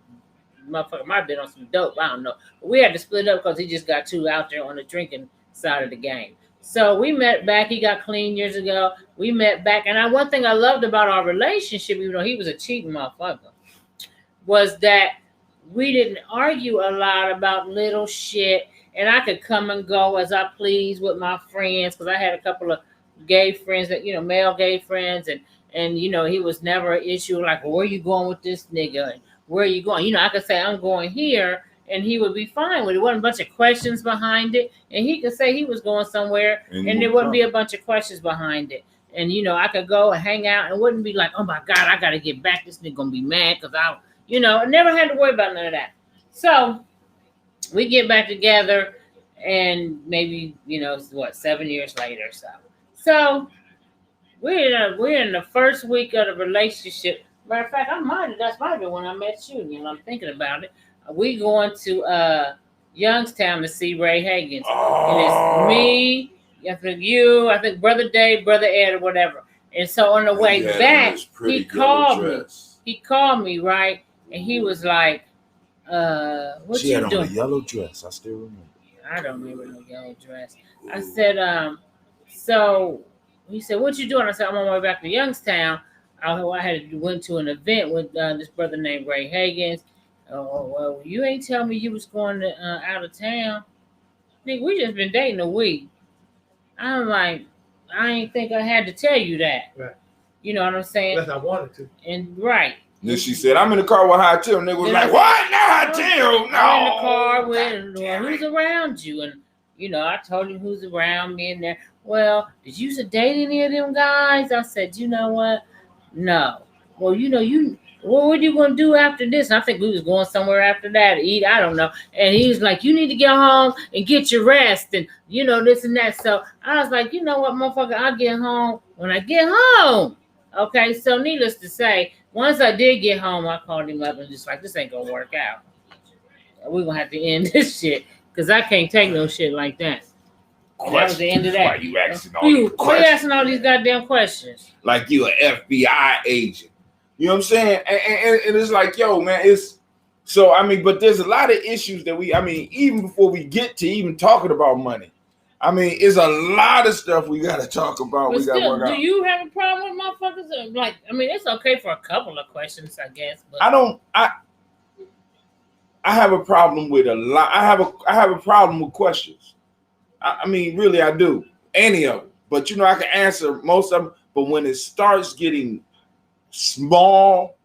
motherfucker might have been on some dope. I don't know. But we had to split up because he just got too out there on the drinking side of the game. So we met back. He got clean years ago. We met back. And one thing I loved about our relationship, even though he was a cheating motherfucker, was that we didn't argue a lot about little shit. And I could come and go as I please with my friends, because I had a couple of gay friends that, male gay friends. And he was never an issue like, well, where you going with this nigga? And where are you going? I could say I'm going here, and he would be fine with it. There wasn't a bunch of questions behind it. And he could say he was going somewhere, and there wouldn't be a bunch of questions behind it. And, I could go and hang out and wouldn't be like, oh my God, I got to get back. This nigga going to be mad because I never had to worry about none of that. So we get back together, and maybe, 7 years later or so. So we're in the first week of the relationship. Matter of fact, that's might have been when I met you. I'm thinking about it. We going to Youngstown to see Ray Higgins. Oh. And it's me, I think you, I think Brother Dave, Brother Ed, or whatever. And so on the way back, he called me. He called me, right? And he was like, what she you had doing? on a yellow dress. I still remember. I don't remember no yellow dress. Ooh. I said, so he said, what you doing? I said, I'm on my way back to Youngstown. I went to an event with this brother named Ray Higgins. Oh, well, you ain't tell me you was going to out of town. Nigga, we just been dating a week. I'm like, I ain't think I had to tell you that. Right. You know what I'm saying? Unless I wanted to. And right. Then she said, I'm in the car with High Tim. Nigga was like, what? Not High Tim. No. I'm in the car with who's around you. And, I told him who's around me in there. Well, did you used to date any of them guys? I said, you know what? No. Well, what are you going to do after this? And I think we was going somewhere after that to eat. I don't know. And he was like, you need to get home and get your rest and, this and that. So I was like, you know what, motherfucker, I'll get home when I get home. Okay, so needless to say, once I did get home, I called him up and just like, this ain't going to work out. We're going to have to end this shit because I can't take no shit like that. That was the end of that. Why you asking all these questions? Why you asking all these goddamn questions? Like you an FBI agent. You know what I'm saying? And it's like, yo, man, but there's a lot of issues that even before we get to even talking about money, it's a lot of stuff we got to talk about. But we got to work out. Do you have a problem with motherfuckers? Like, it's okay for a couple of questions, I guess. But I have a problem with a lot. I have a problem with questions. Really, I do. Any of them. But, I can answer most of them. But when it starts getting small,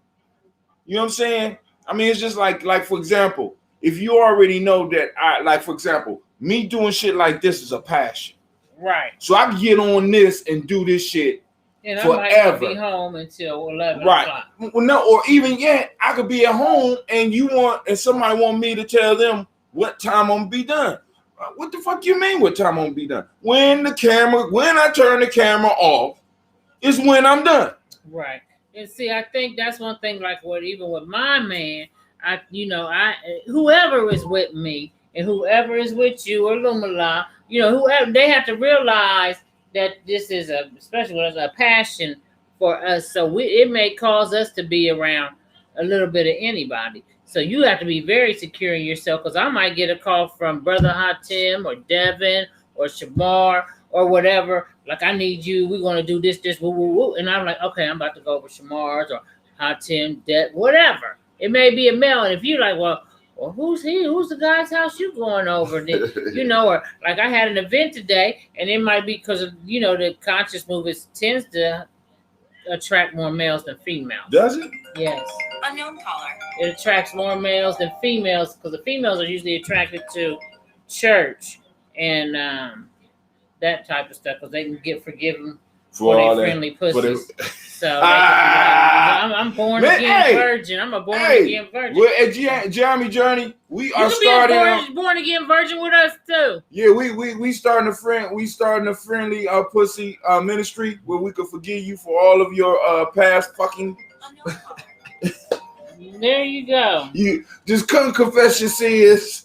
you know what I'm saying? It's just like for example, if you already know that for example, me doing shit like this is a passion. Right. So I can get on this and do this shit and forever. I might be home until 11 o'clock. Well, no, or even yet, I could be at home and somebody want me to tell them what time I'm gonna be done. What the fuck you mean what time I'm gonna be done? When I turn the camera off is when I'm done. Right. And see, I think that's one thing, like even with my man, whoever is with me and whoever is with you or Lumala, whoever, they have to realize that this is especially when it's a passion for us. So it may cause us to be around a little bit of anybody. So you have to be very secure in yourself, because I might get a call from Brother Hatim or Devin or Shamar or whatever, like, I need you, we're going to do this, woo, woo, woo. And I'm like, okay, I'm about to go over Shamar's or Hatim, whatever. It may be a male. And if you're like, well, well, who's he? Who's the guy's house you going over? You know, or like I had an event today, and it might be because of, you know, the conscious movement tends to attract more males than females. Does it? Yes. Unknown caller. It attracts more males than females because the females are usually attracted to church and that type of stuff because they can get forgiven for their friendly pussies. So I'm born again virgin. I'm a born again virgin. We're at Gye-Nyame Journey. We are starting. You can be a born again virgin with us too. Yeah, we starting a friendly pussy ministry where we could forgive you for all of your past fucking. There you go. You just come confess your sins.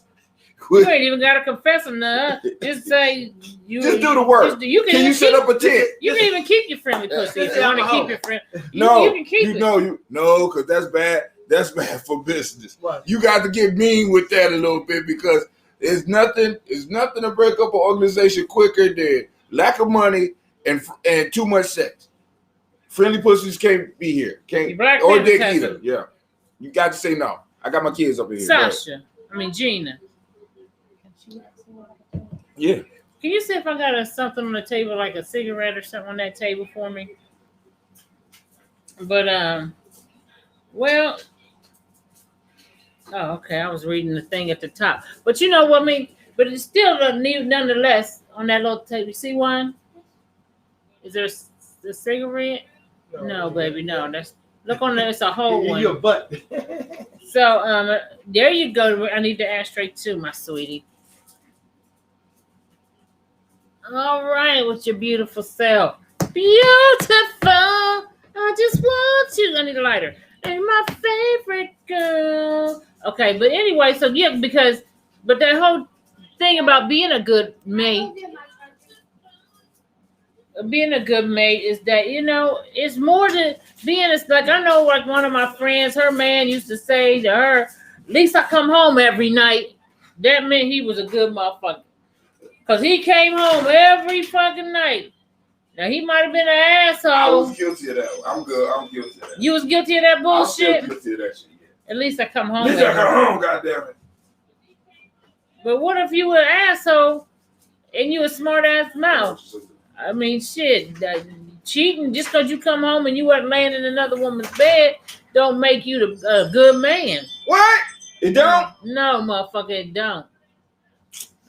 You ain't even gotta confess them to just say you. Just do the work. Can you set up a tent? You can even keep your friendly pussy if you want to keep your friend. No, you can keep it. No, because that's bad. That's bad for business. What? You got to get mean with that a little bit because it's nothing to break up an organization quicker than lack of money and too much sex. Friendly pussies can't be here. Can't or dick either. Yeah, you got to say no. I got my kids up in here. Sasha, Gina. Yeah. Can you see if I got something on the table, like a cigarette or something on that table for me? But well, oh, okay. I was reading the thing at the top, but you know what I mean. But it's still nonetheless on that little table. You see one? Is there a cigarette? No, baby, no. That's look on there. It's a whole one. Your butt. So there you go. I need the ashtray too, my sweetie. All right, with your beautiful self. Beautiful. I just want you. I need a lighter. And my favorite girl. Okay, but anyway, so yeah, but that whole thing about being a good mate is that, you know, it's more than being like I know, like one of my friends, her man used to say to her, at least I come home every night. That meant he was a good motherfucker. Because he came home every fucking night. Now, he might have been an asshole. I was guilty of that. I'm guilty of that. You was guilty of that bullshit? I'm guilty of that shit, yeah. At least I come home. At least I come home, goddammit. But what if you were an asshole and you a smart ass mouth? I mean, shit. Cheating just because you come home and you weren't laying in another woman's bed don't make you a good man. What? It don't? No, motherfucker, it don't.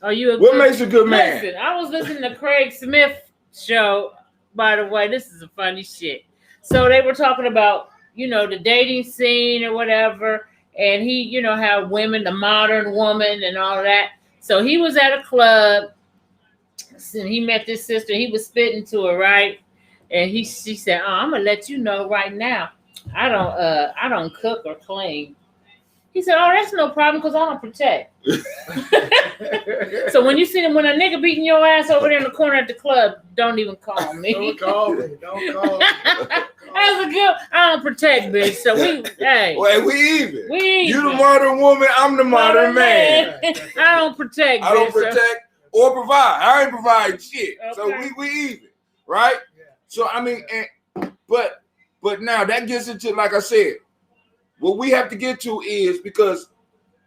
Are you what makes a good man? Listen, I was listening to Craig Smith show, by the way. This is a funny shit. So they were talking about, you know, the dating scene or whatever, and he, you know, how women, the modern woman and all that. So he was at a club and he met this sister. He was spitting to her, right? And she said, "Oh, I'm gonna let you know right now. I don't cook or clean." He said, "Oh, that's no problem because I don't protect." So when you see them, when a nigga beating your ass over there in the corner at the club, don't even call me. Don't call me. Don't call me. That's a good. I don't protect, bitch. So we even. We even. You the modern woman. I'm the modern man. I don't protect. I don't protect or provide. I ain't providing shit. Okay. So we even, right? Yeah. So I mean, but now that gets into, like I said, what we have to get to is because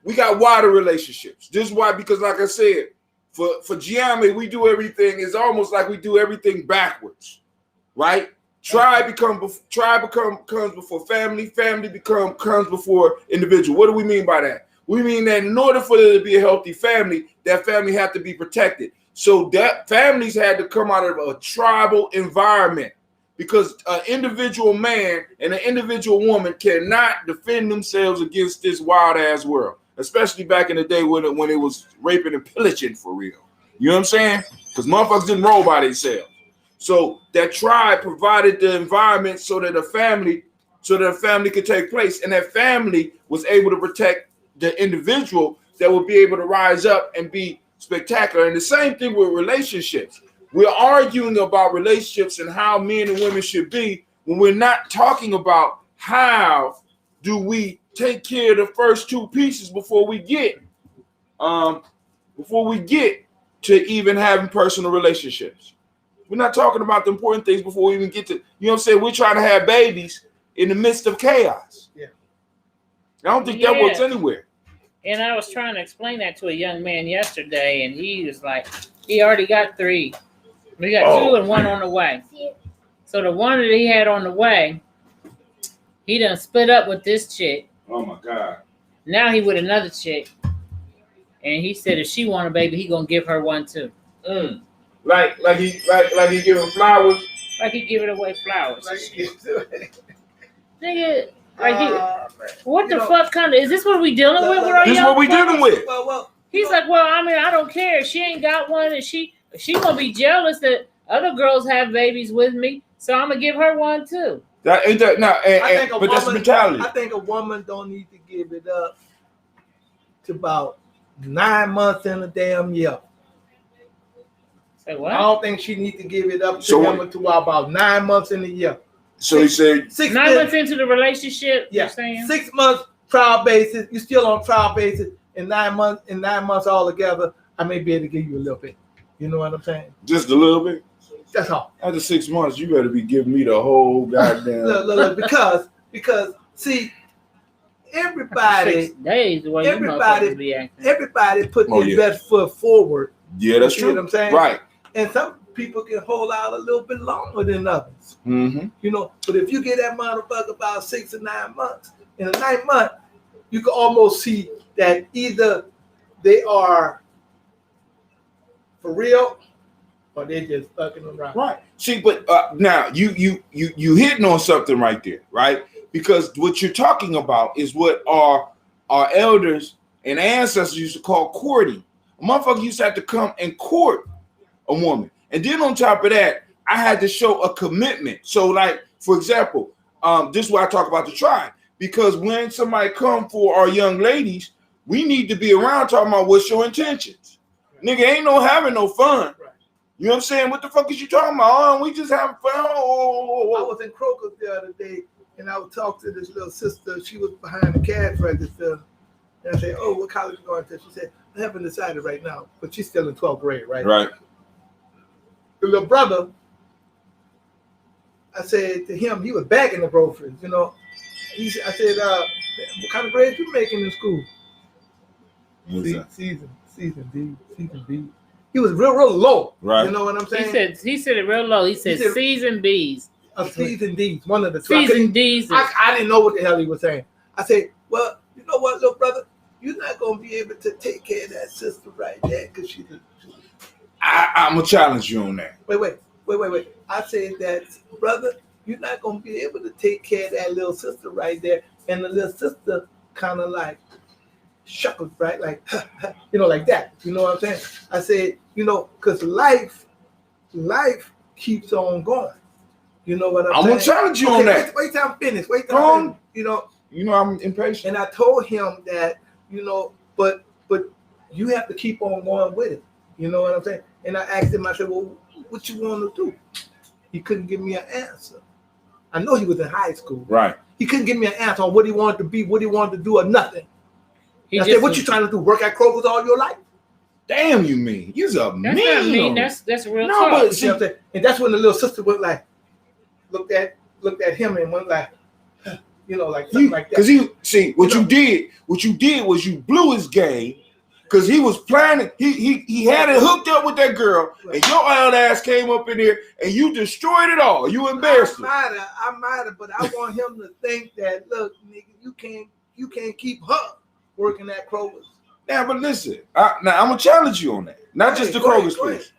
we got wider relationships. This is why, because like I said, for Gye-Nyame, we do everything. It's almost like we do everything backwards, right? Tribe comes before family. Family comes before individual. What do we mean by that? We mean that in order for there to be a healthy family, that family had to be protected. So that families had to come out of a tribal environment. Because an individual man and an individual woman cannot defend themselves against this wild ass world, especially back in the day when it was raping and pillaging for real. You know what I'm saying? Because motherfuckers didn't roll by themselves. So that tribe provided the environment so that a family could take place, and that family was able to protect the individual that would be able to rise up and be spectacular. And the same thing with relationships. We're arguing about relationships and how men and women should be when we're not talking about how do we take care of the first two pieces before we get to even having personal relationships. We're not talking about the important things before we even get to, you know what I'm saying? We're trying to have babies in the midst of chaos. Yeah. I don't think that works anywhere. And I was trying to explain that to a young man yesterday, and he was like, he already got 3. We got 2 and 1 on the way. So the one that he had on the way, he done split up with this chick. Oh my God. Now he with another chick. And he said if she want a baby, he gonna give her one too. Like he giving flowers. Like he giving away flowers. Nigga, what the know, fuck kind of is this what we dealing with our This is young what we folks? dealing with. Well, He's like, well, I mean, I don't care. If she ain't got one, and she gonna be jealous that other girls have babies with me, so I'm gonna give her one too. That ain't that now, but that's mentality. I think a woman don't need to give it up to about 9 months in a damn year. Say what? I don't think she needs to give it up to him until about 9 months in a year. So he said 6 9 months into the relationship. Yeah, You're saying 6 months trial basis. You're still on trial basis. In 9 months all together, I may be able to give you a little bit. You know what I'm saying? just a little bit. That's all. After 6 months, you better be giving me the whole goddamn. Look, because see, everybody, 6 days the way you motherfuckers be acting. everybody put their best foot forward. Yeah, that's You true. know what I'm saying? Right. And some people can hold out a little bit longer than others. Mm-hmm. You know, but if you get that motherfucker about 6 or 9 months, in the 9th month, you can almost see that either they are for real or they're just fucking around. Right. See, but now you hitting on something right there, right? Because what you're talking about is what our elders and ancestors used to call courting. A motherfucker used to have to come and court a woman. And then on top of that, I had to show a commitment. So like, for example, this is why I talk about the tribe. Because when somebody come for our young ladies, we need to be around talking about what's your intentions. Nigga, ain't no having no fun. You know what I'm saying? What the fuck is you talking about? We just having fun. I was in Crocus the other day, and I would talk to this little sister. She was behind the cash register. And I said, oh, what college you going to? She said, I haven't decided right now. But she's still in 12th grade, right? Right. The little brother, I said to him, he was bagging the groceries, you know. I said, what kind of grades you making in school? Season B. He was real low. Right. You know what I'm saying? He said it real low. He said season B's. Season D's, one of the Season D's. I didn't know what the hell he was saying. I said, well, you know what, little brother? You're not going to be able to take care of that sister right there because she's I'm going to challenge you on that. Wait. I said that, brother, you're not going to be able to take care of that little sister right there. And the little sister kind of like shuckles, right? Like, you know, like that. You know what I'm saying? I said, you know, because life keeps on going. You know what I'm saying? I'm going to challenge you on that. Wait till I'm finished. You know, I'm impatient. and I told him that, you know, but you have to keep on going with it. You know what I'm saying? And I asked him, I said, well, what you want to do? He couldn't give me an answer. I know he was in high school. Right. He couldn't give me an answer on what he wanted to be, what he wanted to do, or nothing. I said, what you trying to do? Work at Kroger's all your life? Damn, you mean? You're a That's mean. not mean. That's real No, talk. but See what I'm saying? And that's when the little sister went like, looked at him and went like, you know, like something like that. Because what you did was you blew his game because he was planning. He had it hooked up with that girl, right. And your old ass came up in here and you destroyed it all. You embarrassed him. I might have, but I want him to think that, look, nigga, you can't keep her working at Kroger's. Yeah, but listen, now I'm gonna challenge you on that. Not just the Kroger's place.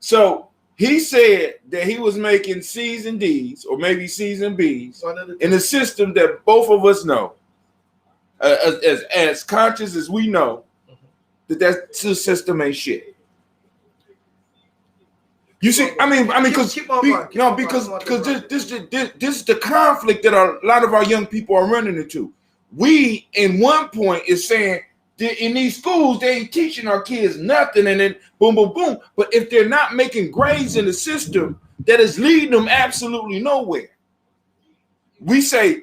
So he said that he was making season D's or maybe season B's in a system that both of us know, as conscious as we know, that system ain't shit. You see, I mean, because this is the conflict that a lot of our young people are running into. We, in one point, is saying that in these schools they ain't teaching our kids nothing, and then boom, boom, boom. But if they're not making grades in the system that is leading them absolutely nowhere, we say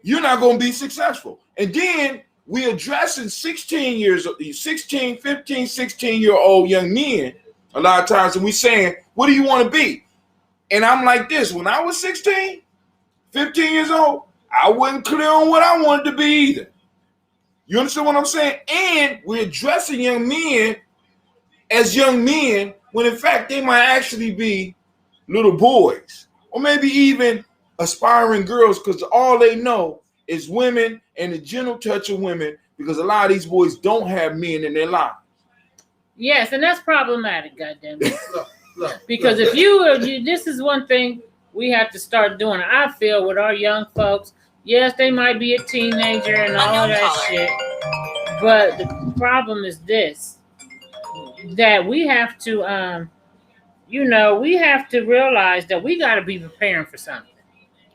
you're not going to be successful. And then we addressing 15, 16-year-old young men a lot of times, and we saying, what do you want to be? And I'm like this, when I was 16, 15 years old, I wasn't clear on what I wanted to be either. You understand what I'm saying? And we're addressing young men as young men when in fact they might actually be little boys or maybe even aspiring girls, because all they know is women and the gentle touch of women, because a lot of these boys don't have men in their life. Yes, and that's problematic, goddammit. Look, Because if you, this is one thing we have to start doing. I feel with our young folks, yes, they might be a teenager and all that shit, but the problem is this: that we have to, we have to realize that we got to be preparing for something.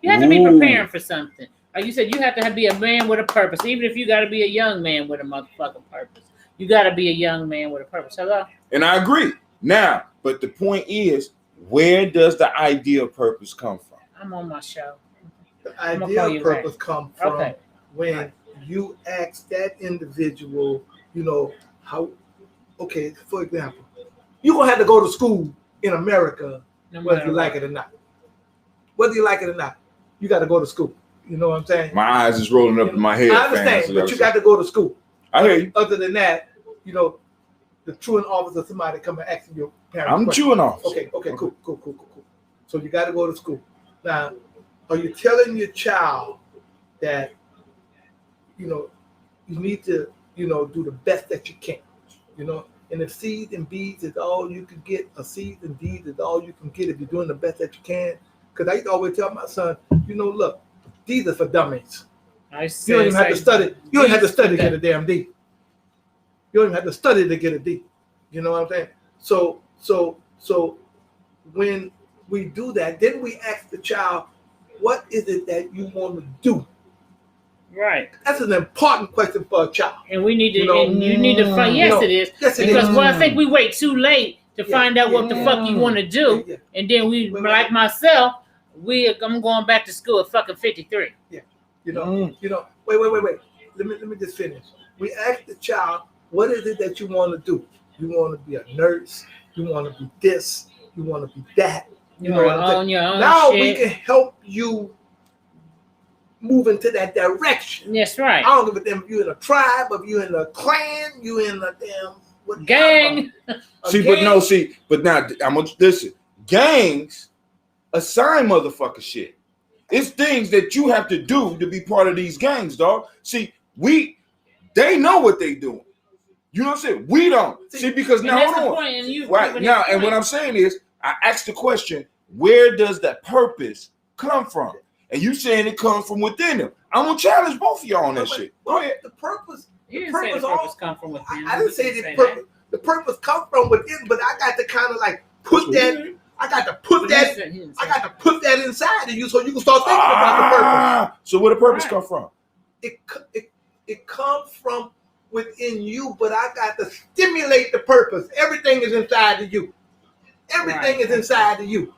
You have to be preparing for something. Like you said, you have to be a man with a purpose, even if you got to be a young man with a motherfucking purpose. You got to be a young man with a purpose. Hello? And I agree. Now, but the point is, where does the idea of purpose come from? I'm on my show. The idea of purpose comes from when you ask that individual, how, okay, for example, you're going to have to go to school in America, whether you like it or not. Whether you like it or not, you got to go to school. You know what I'm saying? My eyes is rolling up in my head. I understand, but you got to go to school. I hear you. Other than that, the truant officer, somebody come and ask your parents. I'm chewing off. Okay, cool. So you got to go to school. Now, are you telling your child that, you need to, do the best that you can, And if C's and B's is all you can get, or C's and D's is all you can get if you're doing the best that you can. Because I used to always tell my son, look, these are for dummies. You don't even have to study. You don't have to study to get a damn D. You don't even have to study to get a D. You know what I'm saying? So when we do that, then we ask the child, what is it that you want to do? Right. That's an important question for a child. And we need to, and you need to find, yes, it is. Yes, it because, is. I think we wait too late to find out what the fuck you want to do. Yeah. And then like myself, I'm going back to school at fucking 53. Yeah. Wait. Let me just finish. We ask the child, what is it that you want to do? You want to be a nurse? You want to be this? You want to be that? You know what I'm saying? Your own now shit. We can help you move into that direction. That's right. I don't give a damn if you're in a tribe, if you're in a clan, you in a damn gang. But now I'm gonna listen. Gangs assign motherfucker shit. It's things that you have to do to be part of these gangs, dog. See, they know what they doing. You know what I'm saying? We don't. See, because now hold on. Right now, and what I'm saying is, I asked the question, where does that purpose come from? And you saying it comes from within them. I'm gonna challenge both of y'all on that shit. Go ahead. The purpose. You didn't say the purpose come from within. I didn't say the purpose. The purpose comes from within, but I got to kind of like put that. I got to put that inside of you, so you can start thinking about the purpose. So where the purpose come from? It comes from within you, but I got to stimulate the purpose. Everything is inside of you. Everything is inside of you.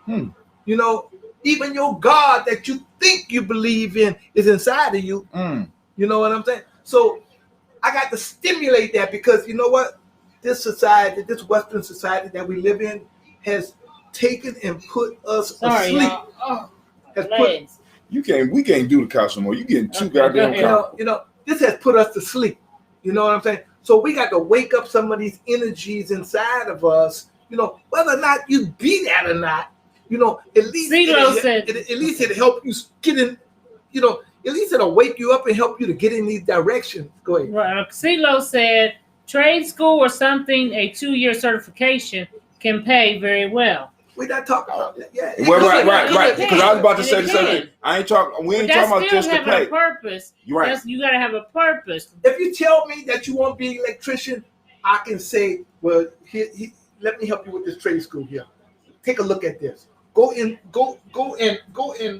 Even your God that you think you believe in is inside of you. You know what I'm saying? So I got to stimulate that, because you know what? This society, this Western society that we live in, has taken and put us asleep. We can't do the couch no more. You getting too goddamn comfortable. This has put us to sleep. You know what I'm saying? So we got to wake up some of these energies inside of us. Whether or not you be that or not. At least it'll help you get in. At least it'll wake you up and help you to get in these directions. Go ahead. Right. CeeLo said, trade school or something, a 2-year certification can pay very well. We're not talking about that. Yeah. Right. Because I was about to say the same thing. We ain't talking about just the pay. A purpose. You're right. You got to have a purpose. If you tell me that you want to be an electrician, I can say, well, let me help you with this trade school here. Take a look at this. Go and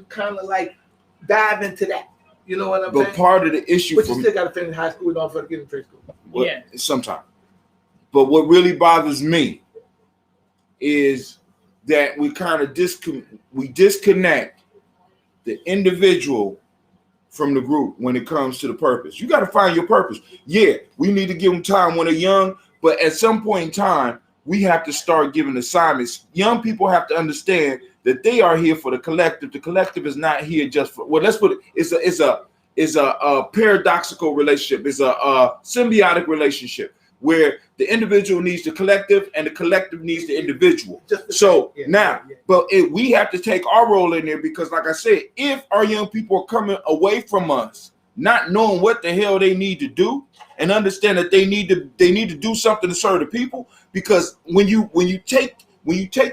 kind of like dive into that. You know what I'm saying? But part of the issue, but you still got to finish high school in order to get in trade school. Well, yeah, sometimes. But what really bothers me is that we kind of disconnect the individual from the group when it comes to the purpose. You got to find your purpose. Yeah, we need to give them time when they're young, but at some point in time, we have to start giving assignments. Young people have to understand that they are here for the collective. The collective is not here just for, well, let's put it, it's a paradoxical relationship. It's a symbiotic relationship where the individual needs the collective and the collective needs the individual. So but we have to take our role in there, because like I said, if our young people are coming away from us, not knowing what the hell they need to do, and understand that they need to do something to serve the people, because when you take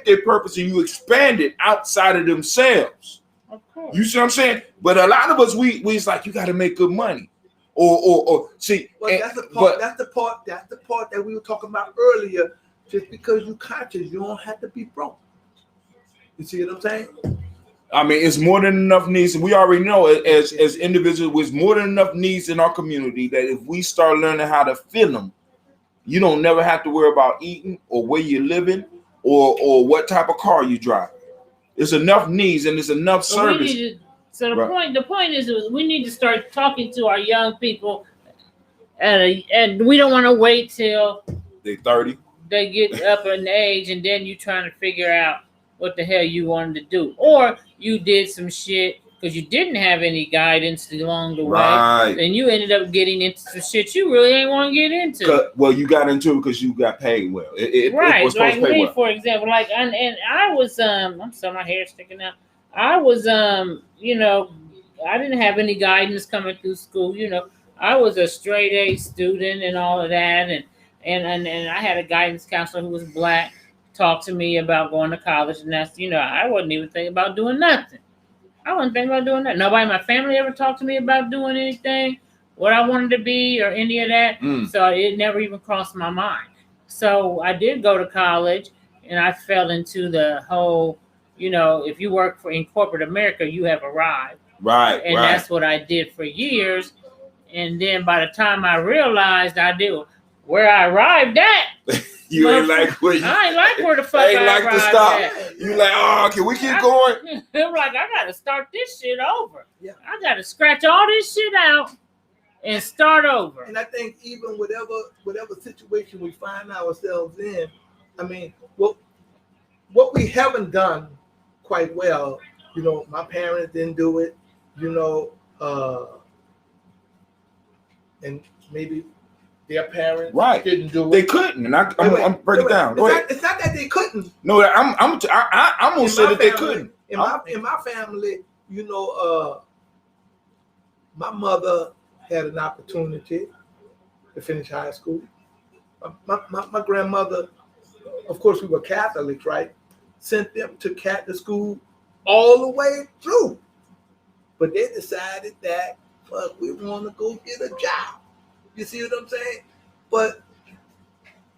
their purpose and you expand it outside of themselves, you see what I'm saying? But a lot of us, we it's like, you got to make good money. Or see, that's the part that we were talking about earlier. Just because you're conscious, you don't have to be broke. You see what I'm saying? I mean, it's more than enough needs. We already know as individuals, there's more than enough needs in our community that if we start learning how to fill them, you don't never have to worry about eating or where you're living or what type of car you drive. There's enough needs and there's enough service. The point is we need to start talking to our young people, and we don't want to wait till they're 30. They get up in age, and then you trying to figure out what the hell you wanted to do, or you did some shit because you didn't have any guidance along the way, and you ended up getting into some shit you really ain't want to get into. Well, you got into it because you got paid well. It was supposed to pay me, well. For example, and I was I'm sorry, my hair's sticking out. I was you know, I didn't have any guidance coming through school. You know, I was a straight A student and all of that, and I had a guidance counselor who was black. Talk to me about going to college, and that's, you know, I wasn't even thinking about doing nothing. I wasn't thinking about doing that. Nobody in my family ever talked to me about doing anything, what I wanted to be, or any of that. So it never even crossed my mind. So I did go to college, and I fell into the whole, you know, if you work in corporate America, you have arrived. Right. And that's what I did for years. And then by the time I realized I did where I arrived at. You ain't like where you, I ain't like where the fuck I ain't like to stop. You like, oh, can we keep going? I'm like, I gotta start this shit over. Yeah. I gotta scratch all this shit out and start over. And I think even whatever situation we find ourselves in, I mean, what we haven't done quite well, you know, my parents didn't do it, you know, and maybe their parents didn't do it. They couldn't, and I'm breaking down. It's not that they couldn't. No, I'm gonna say that they couldn't. In my family, you know, my mother had an opportunity to finish high school. My grandmother, of course, we were Catholics, right? Sent them to Catholic school all the way through, but they decided that, fuck, we want to go get a job. You see what I'm saying? But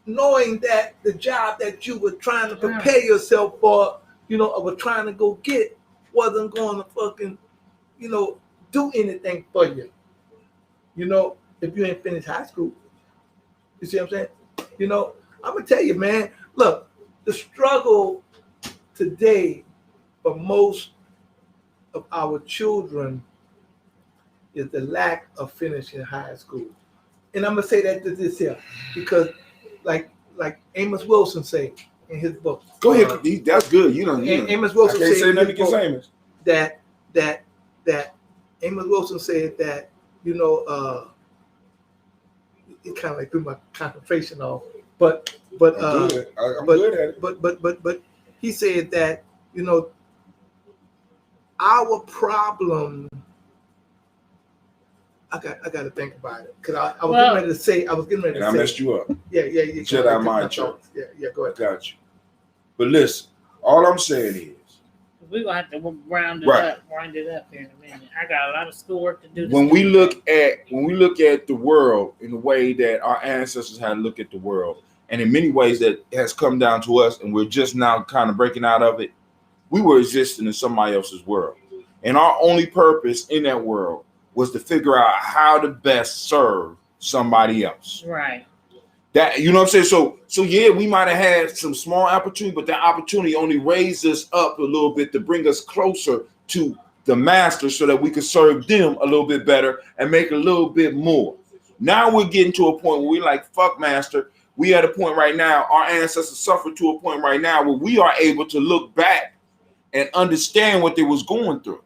knowing that the job that you were trying to prepare yourself for, you know, or were trying to go get, wasn't going to fucking, you know, do anything for you. You know, if you ain't finished high school. You see what I'm saying? You know, I'm going to tell you, man, look, the struggle today for most of our children is the lack of finishing high school. And I'm gonna say that to this here, because like Amos Wilson said in his book. Go ahead, that's good. You don't. Amos Wilson said say nothing against Amos. That Amos Wilson said that, you know, it kind of like threw my concentration off. But I'm good at it. But he said that, you know, our problem. I got to think about it, because I was getting ready to say. And I messed you up. Yeah. Jedi mind trick. Yeah. Go ahead. Got you. But listen, all I'm saying is, we're gonna have to wind it up here in a minute. I got a lot of schoolwork to do. When we look at the world in the way that our ancestors had to look at the world, and in many ways that has come down to us, and we're just now kind of breaking out of it, we were existing in somebody else's world, and our only purpose in that world was to figure out how to best serve somebody else. Right. That, you know what I'm saying? So yeah, we might have had some small opportunity, but that opportunity only raised us up a little bit to bring us closer to the master so that we could serve them a little bit better and make a little bit more. Now we're getting to a point where we're like, fuck master. We at a point right now, our ancestors suffered to a point right now where we are able to look back and understand what they was going through.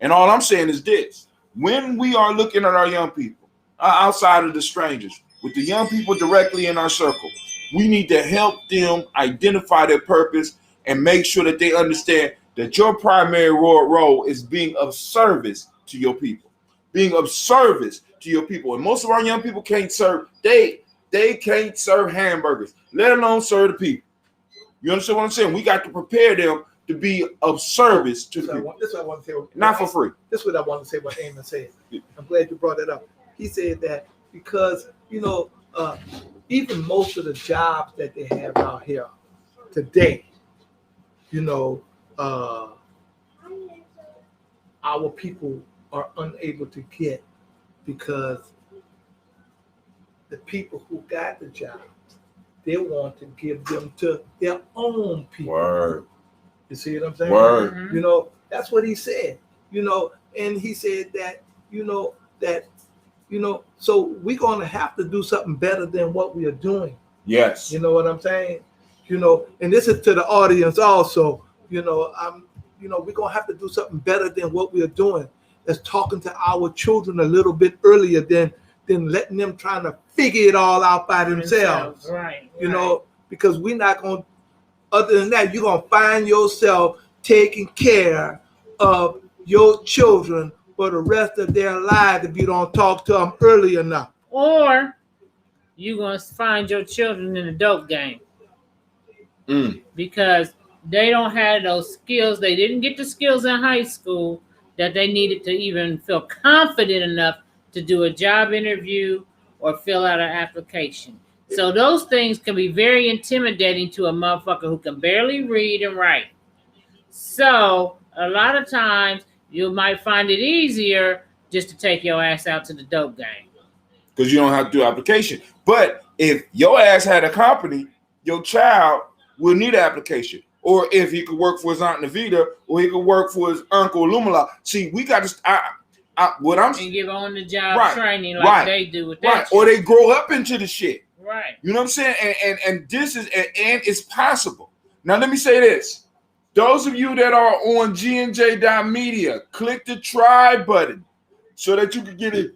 And all I'm saying is this. when we are looking at our young people, outside of the strangers, with the young people directly in our circle, we need to help them identify their purpose and make sure that they understand that your primary role is being of service to your people, being of service to your people. And most of our young people can't serve, they can't serve hamburgers, let alone serve the people. You understand what I'm saying? We got to prepare them to be of service to the people. This is what I want to say. Not for free. This is what I want to say what Eamon said. I'm glad you brought that up. He said that because, even most of the jobs that they have out here today, our people are unable to get because the people who got the job, they want to give them to their own people. Word. You see what I'm saying? Word. Mhm. That's what he said. And he said that, so we're going to have to do something better than what we are doing. Yes. You know what I'm saying? And this is to the audience also. We're going to have to do something better than what we are doing. That's talking to our children a little bit earlier than letting them trying to figure it all out by themselves. Right. Because we're not going to, other than that, you're going to find yourself taking care of your children for the rest of their lives if you don't talk to them early enough. Or you're going to find your children in a dope game. Because they don't have those skills. They didn't get the skills in high school that they needed to even feel confident enough to do a job interview or fill out an application. So those things can be very intimidating to a motherfucker who can barely read and write. So a lot of times you might find it easier just to take your ass out to the dope game. Because you don't have to do application. But if your ass had a company, your child will need an application. Or if he could work for his Aunt Navita, or he could work for his Uncle Lumala. See, we got to... and give on the job training like they do with that shit. Or they grow up into the shit. Right. You know what I'm saying? And this is, and it's possible. Now, let me say this. Those of you that are on GNJ.Media, click the try button so that you can get it,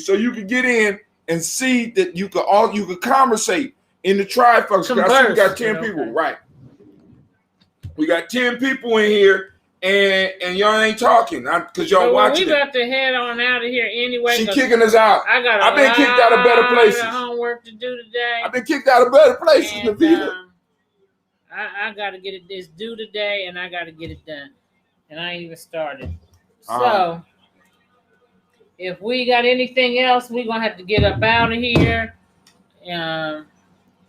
so you can get in and see that you could conversate in the try function. I see we got 10 people, right? We got 10 people in here. And y'all ain't talking because y'all watching. We about to head on out of here anyway. She kicking us out. I've been kicked out of better places. Homework to do today. I've been kicked out of better places, and, Navita. I got to get it. It's due today, and I got to get it done. And I ain't even started. Uh-huh. So, if we got anything else, we're gonna have to get up out of here. And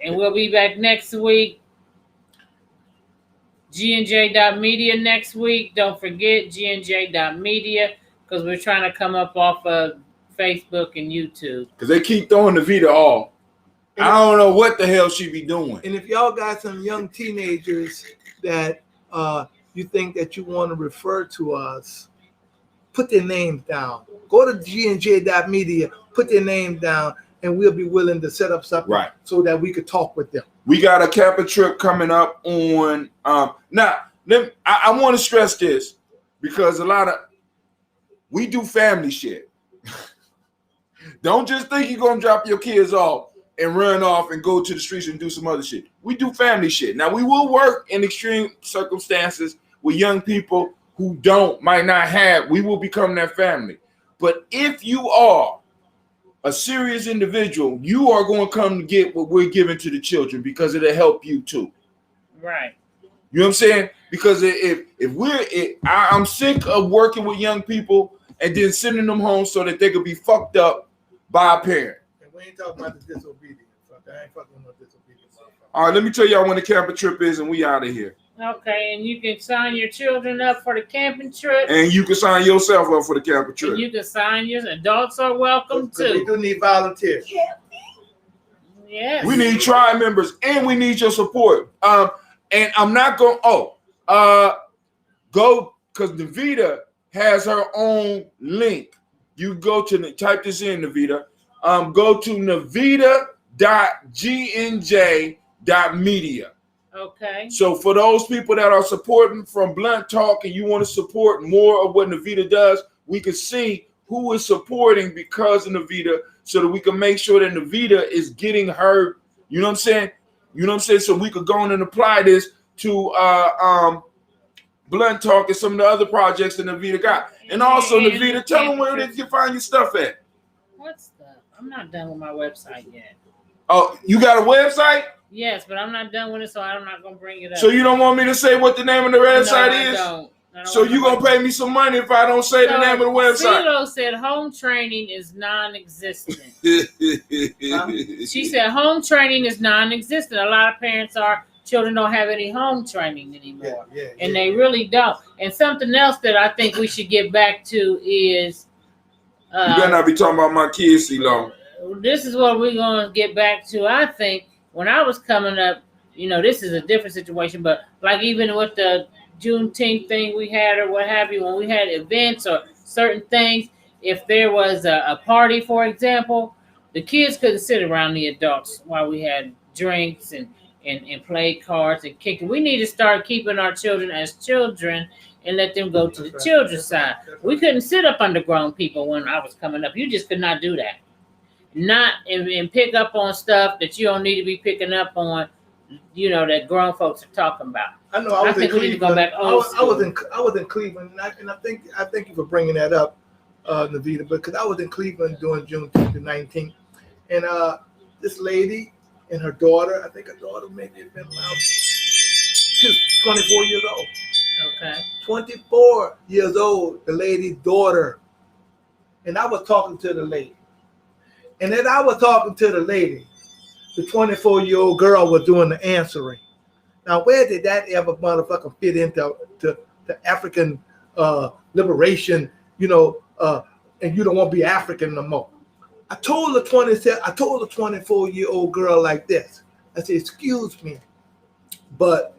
we'll be back next week. GNJ.Media next week. Don't forget GNJ.Media because we're trying to come up off of Facebook and YouTube. Because they keep throwing the Vita off. I don't know what the hell she be doing. And if y'all got some young teenagers that you think that you want to refer to us, put their names down. Go to GNJ.Media, put their name down, and we'll be willing to set up something so that we could talk with them. We got a Kappa trip coming up on. Now, I want to stress this because we do family shit. Don't just think you're gonna drop your kids off and run off and go to the streets and do some other shit. We do family shit. Now we will work in extreme circumstances with young people who might not have. We will become their family. But if you are a serious individual, you are going to come to get what we're giving to the children because it'll help you too. Right. You know what I'm saying? Because I'm sick of working with young people and then sending them home so that they could be fucked up by a parent. And we ain't talking about the disobedience. I ain't fucking with no disobedience. All right, let me tell y'all when the camping trip is and we out of here. Okay, and you can sign your children up for the camping trip. And you can sign yourself up for the camping trip. And you can sign your adults are welcome too. We do need volunteers. Yes. We need tribe members and we need your support. And I'm not going go because Navita has her own link. You go to type this in, Navita. Go to navita.gnj.media. Okay. So for those people that are supporting from Blunt Talk and you want to support more of what Navita does, we can see who is supporting because of Navita, so that we can make sure that Navita is getting her, you know what I'm saying? You know what I'm saying? So we could go on and apply this to Blunt Talk and some of the other projects that Navita got. And also, Navita, tell them where you find your stuff at. What stuff? I'm not done with my website yet. Oh, you got a website? Yes, but I'm not done with it, so I'm not gonna bring it up. So you don't want me to say what the name of the website is? I don't. So you gonna pay me some money if I don't say the name of the website? CeeLo said home training is non-existent. She said home training is non-existent. A lot of parents children don't have any home training anymore. And they really don't. And something else that I think we should get back to is you better not be talking about my kids, CeeLo. This is what we're gonna get back to. I think when I was coming up, this is a different situation, but like even with the Juneteenth thing we had or what have you, when we had events or certain things, if there was a party, for example, the kids couldn't sit around the adults while we had drinks and play cards and kicking. We need to start keeping our children as children and let them go to the children's side. We couldn't sit up under grown people when I was coming up. You just could not do that. Not and pick up on stuff that you don't need to be picking up on, that grown folks are talking about. I know. I was in Cleveland. I was in Cleveland, and I thank you for bringing that up, Navita, because I was in Cleveland during June 19th, and this lady and her daughter, I think her daughter maybe had been about, she was 24 years old. Okay. 24 years old, the lady's daughter, and I was talking to the lady, and as I was talking to the lady, the 24-year-old girl was doing the answering. Now, where did that ever motherfucker fit into the African liberation, and you don't want to be African no more? I told the 24-year-old girl like this. I said, excuse me, but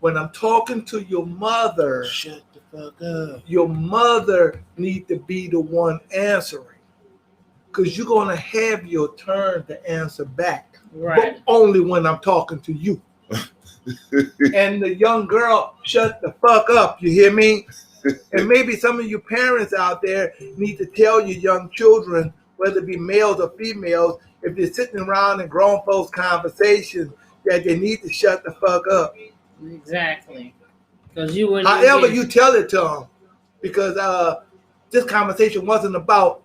when I'm talking to your mother, shut the fuck up. Your mother needs to be the one answering, because you're going to have your turn to answer back. Right. But only when I'm talking to you. And the young girl, shut the fuck up. You hear me? And maybe some of you parents out there need to tell your young children, whether it be males or females, if they're sitting around in grown folks' conversations, that they need to shut the fuck up. Exactly. Because you wouldn't. However, you tell it to them, because this conversation wasn't about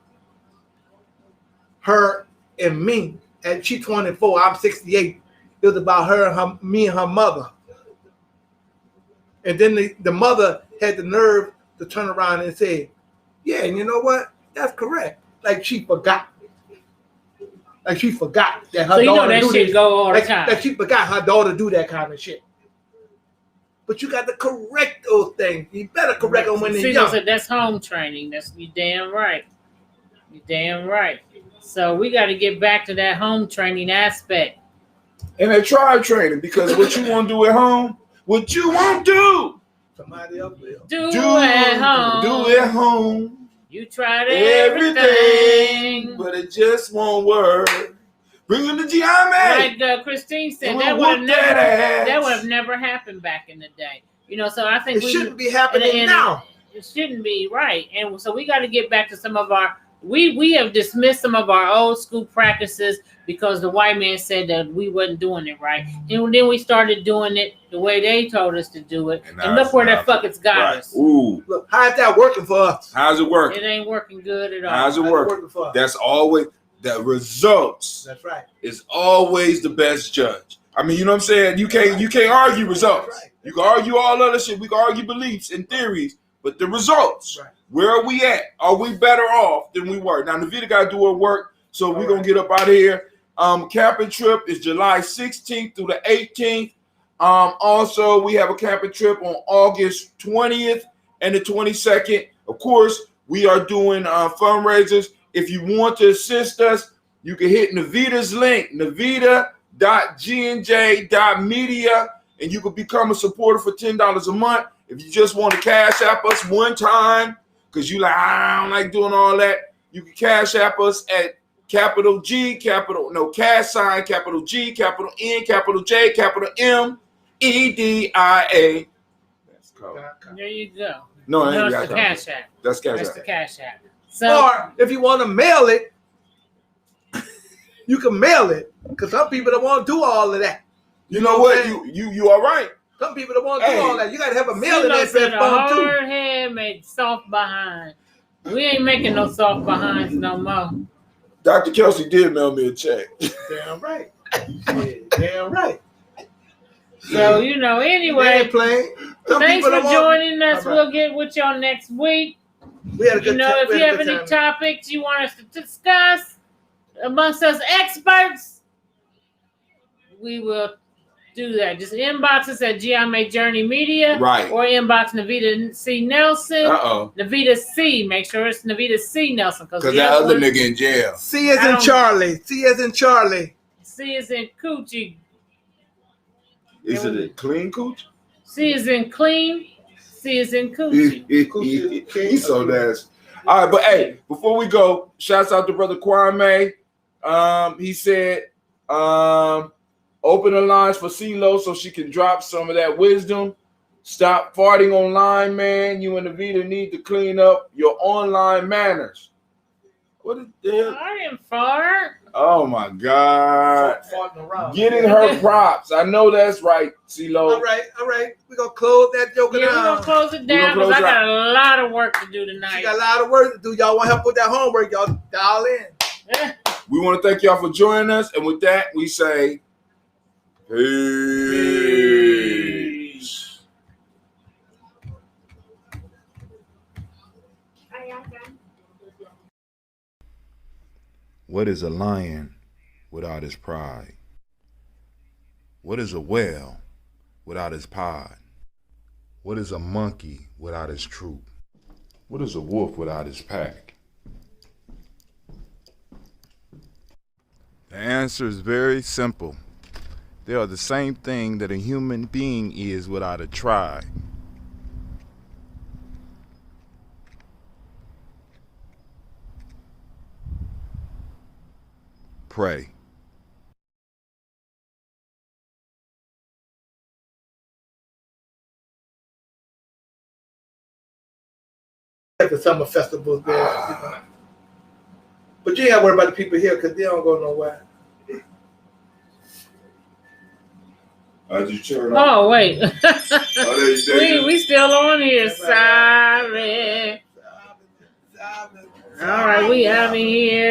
her and me. And she's 24, I'm 68. It was about her, me and her mother. And then the mother had the nerve to turn around and say, yeah, and you know what? That's correct. Like she forgot. Like she forgot that her daughter that shit go all the time. Like she forgot her daughter do that kind of shit. But you got to correct those things. You better correct them when they're young. Said that's home training. You damn right. You damn right. So we got to get back to that home training aspect. And that tribe training, because what you want to do at home, what you won't do, somebody else will. Do at home. Do at home. You tried everything, but it just won't work. Bring them to Gye-Nyame. Like Christine said, that would have never happened back in the day. So I think it shouldn't be happening now. It shouldn't be, right. And so we got to get back to some of our. We have dismissed some of our old school practices because the white man said that we wasn't doing it right. And then we started doing it the way they told us to do it. And look where that fuck it's got us. Ooh. Look, how's that working for us? How's it working? It ain't working good at all. How's it working? For us? That's always the results. That's right. Is always the best judge. I mean, you know what I'm saying? You can't argue results. Right. You can argue all other shit. We can argue beliefs and theories, but the results. Right. Where are we at? Are we better off than we were? Now, Navita got to do her work, so we're going to get up out of here. Camping trip is July 16th through the 18th. Also, we have a camping trip on August 20th and the 22nd. Of course, we are doing fundraisers. If you want to assist us, you can hit Navita's link, Navita.GNJ.Media, and you can become a supporter for $10 a month. If you just want to cash app us one time, because you like, I don't like doing all that, you can cash app us at capital G, cash sign, capital G, capital N, capital J, capital M, EDIA. That's cool. There you go. No, that's the cash app. That's cash app. That's the cash app. So Or if you want to mail it, you can mail it. Because some people don't want to do all of that. You know what? You are right. Some people don't want to do all that. You got to have a mailing CeeLo said address a phone too. hard head made soft behind. We ain't making no soft behinds no more. Dr. Kelsey did mail me a check. Damn right. Damn right. So, anyway, thanks for joining us. Right. We'll get with y'all next week. We had a good time. If you have any topics you want us to discuss amongst us experts, we will do that. Just inbox us at Gye-Nyame.Media, Right. Or inbox Navita C. Nelson. Navita C. Make sure it's Navita C. Nelson. Because that other nigga in jail. C as in Charlie. C as in Charlie. C is in Coochie. Is it a clean cooch? C is in clean. C is in Coochie. He's so nasty. All right, but hey, before we go, shouts out to Brother Kwame. He said, open the lines for CeeLo so she can drop some of that wisdom. Stop farting online, man. You and Navita need to clean up your online manners. What the hell? I didn't fart. Oh my God. Farting around. Getting her props. I know that's right, CeeLo. All right. We're going to close that joke Yeah, down. we're going to close it down because I got a lot of work to do tonight. You got a lot of work to do. Y'all want help with that homework? Y'all dial in. We want to thank y'all for joining us. And with that, we say, peace. What is a lion without his pride? What is a whale without his pod? What is a monkey without his troop? What is a wolf without his pack? The answer is very simple. They are the same thing that a human being is without a tribe. Pray. At the summer festivals there. But you ain't got to worry about the people here because they don't go nowhere. Did you turn off? Oh, wait. Oh, we still on here. Sorry. All right, we out of here.